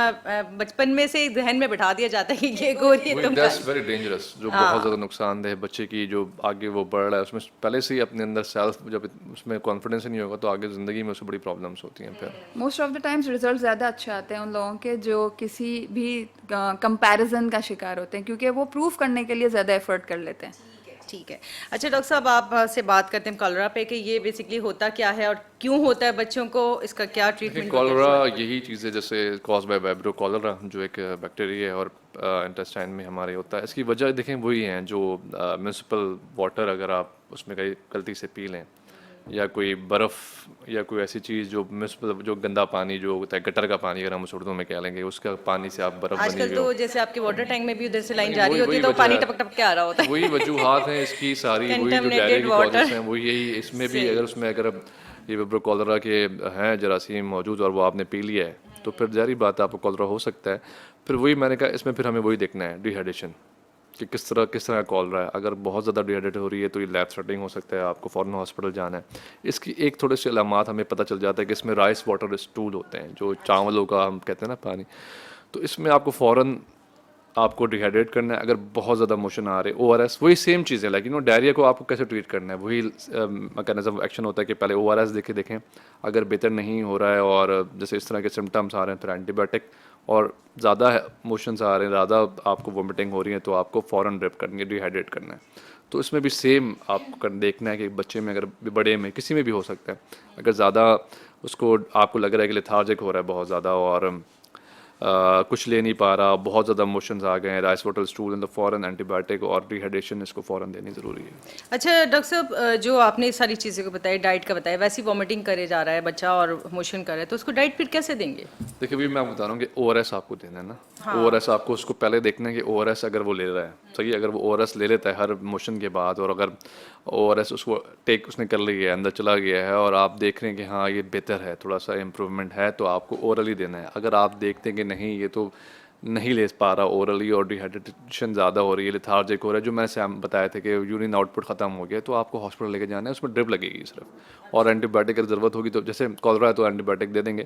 Speaker 1: बचपन में से जहन में बैठा दिया जाता है कि ये गोरी है, तुम
Speaker 2: दैट्स वेरी डेंजरस, जो बहुत ज़्यादा नुकसानदेह बच्चे की जो आगे वो बढ़ रहा है उसमें पहले से ही अपने अंदर सेल्फ जब उसमें कॉन्फिडेंस ही नहीं होगा तो आगे ज़िंदगी में उससे बड़ी प्रॉब्लम्स होती हैं। फिर
Speaker 3: most of the times result ज़्यादा अच्छे आते हैं उन लोगों के जो किसी भी कंपैरिजन का शिकार होते हैं, क्योंकि वो प्रूव करने के लिए ज़्यादा एफर्ट कर लेते हैं।
Speaker 1: ठीक है। अच्छा डॉक्टर साहब, आप से बात करते हैं कॉलरा पे कि ये बेसिकली होता क्या है और क्यों होता है बच्चों को, इसका क्या ट्रीटमेंट?
Speaker 2: कॉलरा यही चीज़ है जैसे कॉज बाय वाइब्रो कॉलरा, जो एक बैक्टीरिया है और इंटेस्टाइन में हमारे होता है। इसकी वजह देखें वही है जो म्यूनसिपल वाटर अगर आप उसमें कहीं गलती से पी लें, या कोई बर्फ़ या कोई ऐसी चीज़ जो म्यूनसिपल जो गंदा पानी जो होता है, गटर का पानी अगर हम उस उर्दू में कह लेंगे, उसका पानी से आप बर्फ़ बनी
Speaker 1: आजकल
Speaker 2: हुई
Speaker 1: तो
Speaker 2: हो।
Speaker 1: जैसे आपके वाटर टैंक में भी उधर से लाइन जा रही
Speaker 2: वही-
Speaker 1: होती है
Speaker 2: वही
Speaker 1: तो पानी
Speaker 2: वजह है।
Speaker 1: टपक टपक के आ रहा होता है।
Speaker 2: वही वजूहात हैं इसकी सारी, वही जो
Speaker 1: Contaminated
Speaker 2: डायरिया की
Speaker 1: water।
Speaker 2: कॉजेस हैं वही यही इसमें भी। अगर उसमें अगर अब ये विब्रो कॉलरा के हैं जरासीम मौजूद और वो आपने पी लिया है तो फिर जारी बात है आपको कॉलरा हो सकता है। फिर वही मैंने कहा इसमें फिर हमें वही देखना है डिहाइड्रेशन कि किस तरह का कॉलरा है। अगर बहुत ज़्यादा डिहाइड्रेट हो रही है तो ये लैब थ्रेटनिंग हो सकता है, आपको फ़ौरन हॉस्पिटल जाना है। इसकी एक थोड़े से अलामात हमें पता चल जाता है कि इसमें राइस वाटर स्टूल होते हैं, जो चावलों का हम कहते हैं ना पानी, तो इसमें आपको फ़ौरन आपको डिहाइड्रेट करना है। अगर बहुत ज़्यादा मोशन आ रहे, ORS वही सेम चीज़ है, लेकिन डायरिया को आपको कैसे ट्रीट करना है वही मैकेनिज्म एक्शन होता है कि पहले ORS देखें, अगर बेहतर नहीं हो रहा है और जैसे इस तरह के सिम्टम्स आ रहे हैं फिर एंटीबायोटिक, और ज़्यादा मोशंस आ रहे हैं, ज़्यादा आपको वोमिटिंग हो रही है तो आपको फ़ौरन ड्रिप करनी है, डिहाइड्रेट करना है। तो इसमें भी सेम आपको देखना है कि बच्चे में अगर बड़े में किसी में भी हो सकता है, अगर ज़्यादा उसको आपको लग रहा है कि लेथार्जिक हो रहा है बहुत ज़्यादा और कुछ ले नहीं पा रहा, बहुत ज़्यादा मोशंस आ गए हैं, राइस वाटर स्टूल, तो फ़ौरन एंटीबायोटिक और डिहाइड्रेशन इसको फ़ौरन देनी ज़रूरी है।
Speaker 1: अच्छा डॉक्टर साहब, जो आपने इस सारी चीज़ों को बताया, डाइट का बताया, वैसी वॉमिटिंग करे जा रहा है बच्चा और मोशन कर रहा है, तो उसको डाइट फिर कैसे देंगे?
Speaker 2: देखिए भी मैं आपको बता रहा हूँ कि ORS आपको देना है ना। ORS आपको उसको पहले देखना है कि ORS अगर वो ले रहा है सही है, अगर वो ORS ले लेता है हर मोशन के बाद, और अगर ORS उसको टेक उसने कर लिया है, अंदर चला गया है और आप देख रहे हैं कि हाँ ये बेहतर है, थोड़ा सा इम्प्रूवमेंट है, तो आपको ओरली देना है। अगर आप देखते हैं कि नहीं ये तो नहीं ले पा रहा ओरली और डिहाइड्रेशन ज़्यादा हो रही है, लेथार्जिक हो रहा है, जो मैंने बताया था कि यूरिन आउटपुट ख़त्म हो गया, तो आपको हॉस्पिटल लेके जाना है, उसमें ड्रिप लगेगी सिर्फ, और एंटीबायोटिक अगर ज़रूरत होगी तो जैसे कॉलरा है तो एंटीबायोटिक दे देंगे,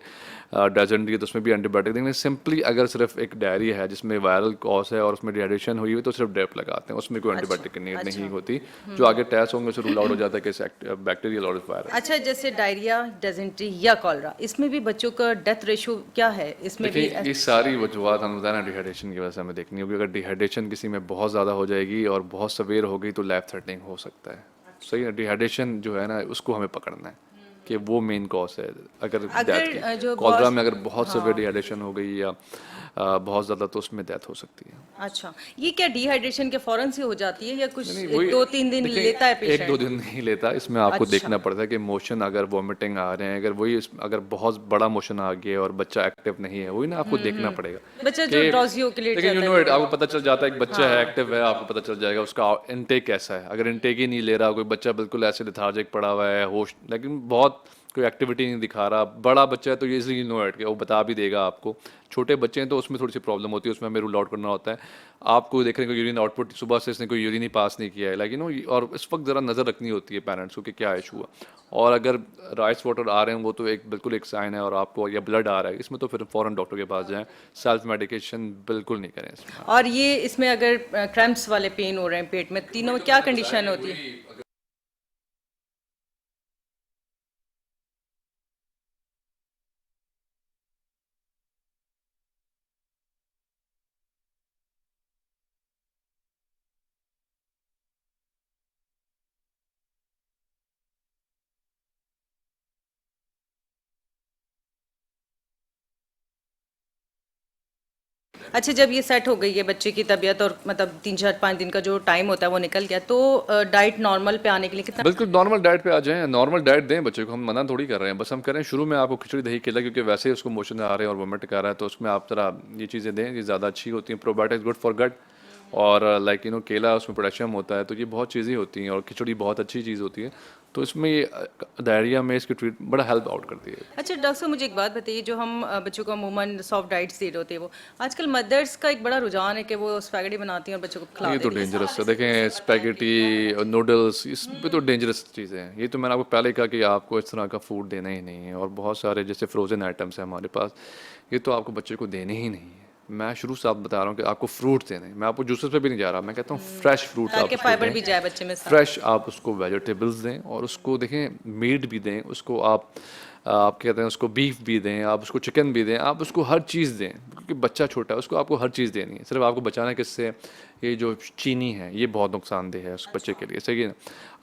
Speaker 2: डायजेंट्री है तो उसमें भी एंटीबायोटिक देंगे। सिंपली अगर सिर्फ एक डायरिया है जिसमें वायरल कॉज है और उसमें डिहाइड्रेशन हुई हुई तो सिर्फ ड्रिप लगाते हैं, उसमें कोई एंटीबायोटिक की नीड नहीं होती। जो आगे टेस्ट होंगे उससे रूल आउट हो जाता है कि बैक्टीरियल और वायरस।
Speaker 1: अच्छा, जैसे डायरिया, डिसेंट्री या कॉलरा, इसमें भी बच्चों का डेथ रेशो क्या है? इसमें भी
Speaker 2: देखिए ये सारी वजूहत हम बताना डिहाइड्रेशन की वजह से हमें देखनी होगी। अगर डिहाइड्रेशन किसी में बहुत ज़्यादा हो जाएगी और बहुत सवेयर हो गई तो लाइफ थ्रेटनिंग हो सकता है। सही है, डिहाइड्रेशन जो है ना उसको हमें पकड़ना है। कि वो मेन कॉज है अगर
Speaker 1: अगर,
Speaker 2: डेथ
Speaker 1: जो
Speaker 2: की कॉलरा
Speaker 1: बहुत-
Speaker 2: में अगर बहुत सिवियर डिहाइड्रेशन हो गई या बहुत ज़्यादा तो उसमें डेथ हो सकती है।
Speaker 1: अच्छा, ये क्या डिहाइड्रेशन के फौरन से हो जाती है या कुछ
Speaker 2: नहीं, वही
Speaker 1: 2-3 दिन
Speaker 2: देखिए,
Speaker 1: लेता है
Speaker 2: एक
Speaker 1: पेशेंट?
Speaker 2: 2 दिन नहीं लेता, इसमें आपको
Speaker 1: अच्छा।
Speaker 2: देखना पड़ता है कि मोशन अगर वॉमिटिंग आ रहे हैं, अगर वही अगर बहुत बड़ा मोशन आ गया और बच्चा एक्टिव नहीं है, वही ना आपको देखना पड़ेगा
Speaker 1: बच्चा जो
Speaker 2: कि
Speaker 1: ड्रॉजी होके लेट
Speaker 2: लेकिन
Speaker 1: जाता
Speaker 2: यू
Speaker 1: है
Speaker 2: नो इट,
Speaker 1: वो।
Speaker 2: आपको पता चल जाता है कि बच्चा है एक्टिव है, आपको पता चल जाएगा उसका इनटेक कैसा है। अगर इनटेक ही नहीं ले रहा, कोई बच्चा बिल्कुल ऐसे लेथार्जिक पड़ा हुआ है, होश लेकिन बहुत कोई एक्टिविटी नहीं दिखा रहा, बड़ा बच्चा है तो ये इजीली नो इट कि वो बता भी देगा आपको। छोटे बच्चे हैं तो उसमें थोड़ी सी प्रॉब्लम होती है, उसमें हमें रूल आउट करना होता है। आपको देख रहे हैं कि यूरिन आउटपुट सुबह से इसने कोई यूरिन ही पास नहीं किया है, लेकिन और इस वक्त ज़रा नज़र रखनी होती है पेरेंट्स को कि क्या इशू हुआ। और अगर राइस वाटर आ रहे हैं वो तो एक बिल्कुल एक साइन है, और आपको या ब्लड आ रहा है इसमें तो फिर फ़ौरन डॉक्टर के पास जाएं। सेल्फ मेडिकेशन बिल्कुल नहीं करें इसमें।
Speaker 1: और ये इसमें अगर क्रैम्प्स वाले पेन हो रहे हैं पेट में, तीनों में क्या कंडीशन होती है? अच्छा, जब ये सेट हो गई है बच्चे की तबीयत और मतलब 3-4-5 दिन का जो टाइम होता है वो निकल गया, तो डाइट नॉर्मल पे आने के लिए कितना?
Speaker 2: बिल्कुल नॉर्मल डाइट पे आ जाएं, नॉर्मल डाइट दें बच्चे को, हम मना थोड़ी कर रहे हैं, बस हम कह रहे हैं शुरू में आपको खिचड़ी दही केला, क्योंकि वैसे ही उसको मोशन आ रहे हैं और वोमिट कर रहा है, तो उसमें आप ज़रा ये चीज़ें दें, ये ज़्यादा अच्छी होती हैं। प्रोबायोटिक्स गुड फॉर गट, और लाइक केला उसमें पोटेशियम होता है, तो ये बहुत चीज़ें होती हैं, और खिचड़ी बहुत अच्छी चीज़ होती है, तो इसमें ये डायरिया में इसकी ट्रीट बड़ा हेल्प आउट करती है।
Speaker 1: अच्छा डॉक्टर साहब, मुझे एक बात बताइए, जो हम बच्चों को अमूमन सॉफ्ट डाइट्स दे रहे होते हैं, वो आजकल मदर्स का एक बड़ा रुझान है कि वो स्पैगेटी बनाती हैं और बच्चों को खिला
Speaker 2: ये तो
Speaker 1: देती हैं।
Speaker 2: डेंजरस है, देखें स्पैगेटी नूडल्स इस पे तो डेंजरस चीज़ें हैं। ये तो मैंने आपको पहले ही कहा कि आपको इस तरह का फूड देना ही नहीं है, और बहुत सारे जैसे फ्रोज़न आइटम्स हैं हमारे पास, ये तो आपको बच्चे को देने ही नहीं है। मैं शुरू से आप बता रहा हूँ कि आपको फ्रूट देने हैं, मैं आपको जूसेस पे भी नहीं जा रहा, मैं कहता हूँ फ्रेश फ्रूट आप
Speaker 1: ताकि
Speaker 2: उसको
Speaker 1: फाइबर
Speaker 2: दें।
Speaker 1: भी जाए बच्चे में साथ।
Speaker 2: फ्रेश आप उसको वेजिटेबल्स दें, और उसको देखें मीट भी दें, उसको आप कहते हैं उसको बीफ भी दें, आप उसको चिकन भी दें, आप उसको हर चीज़ दें, क्योंकि बच्चा छोटा है, उसको आपको हर चीज़ देनी है। सिर्फ आपको बचाना है किससे? ये जो चीनी है ये बहुत नुकसानदेह है उस बच्चे के लिए, सही है ना?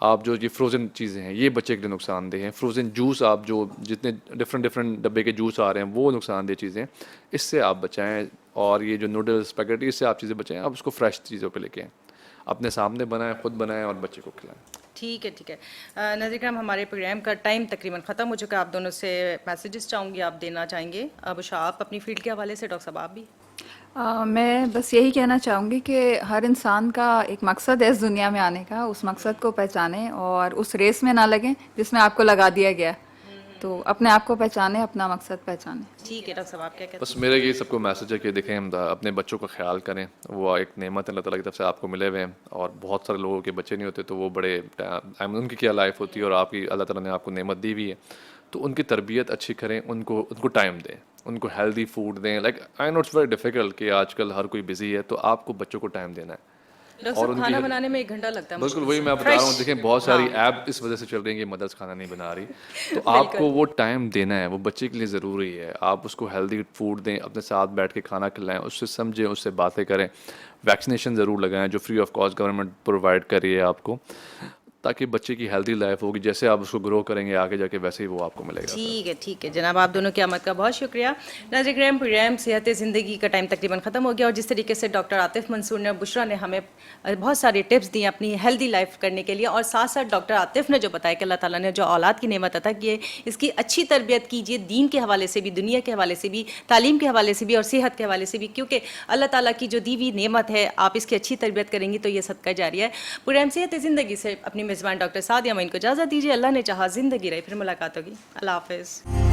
Speaker 2: आप जो ये फ्रोज़न चीज़ें हैं ये बच्चे के लिए नुकसानदेह हैं। फ्रोज़न जूस, आप जो जितने डिफरेंट डब्बे के जूस आ रहे हैं वो नुकसानदेह चीज़ें, इससे आप बचाएं। और ये जो नूडल्स स्पैगेटी, इससे आप चीज़ें बचाएं, आप उसको फ्रेश चीज़ों पे लेके आएं, अपने सामने बनाएं, खुद बनाएं और बच्चे को खिलाएं।
Speaker 1: ठीक है, ठीक है। नाज़रीन करम, हमारे प्रोग्राम का टाइम तकरीबन ख़त्म हो चुका है। आप दोनों से मैसेजेस चाहूँगी आप देना चाहेंगे। अब आप अपनी फील्ड के हवाले से, डॉक्टर साहब आप भी।
Speaker 3: मैं बस यही कहना चाहूँगी कि हर इंसान का एक मकसद है इस दुनिया में आने का, उस मकसद को पहचानें और उस रेस में ना लगें जिसमें आपको लगा दिया गया है। तो अपने आप को पहचानें, अपना मकसद पहचानें।
Speaker 1: ठीक है डॉक्टर साहब, आप क्या कहते
Speaker 2: बस मेरा ये सबको मैसेज है कि देखें, हम अपने बच्चों का ख्याल करें, वो एक नेमत अल्लाह ताला की तरफ से आपको मिले हुए हैं, और बहुत सारे लोगों के बच्चे नहीं होते, तो वो बड़े उनकी क्या लाइफ होती है, और आपकी अल्लाह ताला ने आपको नेमत दी हुई है, तो उनकी तरबियत अच्छी करें, उनको टाइम दें, उनको हेल्दी फूड दें। Like I know it's very difficult कि आजकल हर कोई बिजी है, तो आपको बच्चों को टाइम देना है।
Speaker 1: हैं? डॉक्टर साहब, खाना बनाने में 1 घंटा लगता है
Speaker 2: बिल्कुल
Speaker 1: मुश्किल
Speaker 2: वही
Speaker 1: से।
Speaker 2: मैं बता रहा हूँ,
Speaker 1: Fresh,
Speaker 2: देखें बहुत सारी
Speaker 1: हाँ।
Speaker 2: ऐप इस वजह से चल रही हैं कि मदर्स खाना नहीं बना रही, तो आपको वो टाइम देना है, वो बच्चे के लिए ज़रूरी है। आप उसको हेल्दी फूड दें, अपने साथ बैठ के खाना खिलाएं, उससे समझें, उससे बातें करें, वैक्सीनेशन ज़रूर लगाएं जो free of cost government provide कर रही है आपको, ताकि बच्चे की हेल्दी लाइफ होगी। जैसे आप उसको ग्रो करेंगे आगे जाके, वैसे ही वो आपको मिलेगा।
Speaker 1: ठीक है, ठीक है जनाब, आप दोनों की आमद का बहुत शुक्रिया। नाज़रीन, प्रोग्राम सेहत ज़िंदगी का टाइम तकरीबन ख़त्म हो गया, और जिस तरीके से डॉक्टर आतिफ मंसूर ने और बुशरा ने हमें बहुत सारी टिप्स दी अपनी हेल्दी लाइफ करने के लिए, और साथ साथ डॉक्टर आतिफ ने जो बताया कि अल्लाह ताला ने जो औलाद की नेमत अता की है, इसकी अच्छी तरबियत कीजिए, दीन के हवाले से भी, दुनिया के हवाले से भी, तालीम के हवाले से भी, और सेहत के हवाले से भी, क्योंकि अल्लाह ताला की जो दी हुई नेमत है, आप इसकी अच्छी तरबियत करेंगी तो ये सदका जारिया है। प्रोग्राम सेहत ज़िंदगी से अपनी मेज़बान डॉक्टर सादिया मोइन को इजाज़त दीजिए। अल्लाह ने चाहा ज़िंदगी रही, फिर मुलाकात होगी। अल्लाह हाफ़िज़।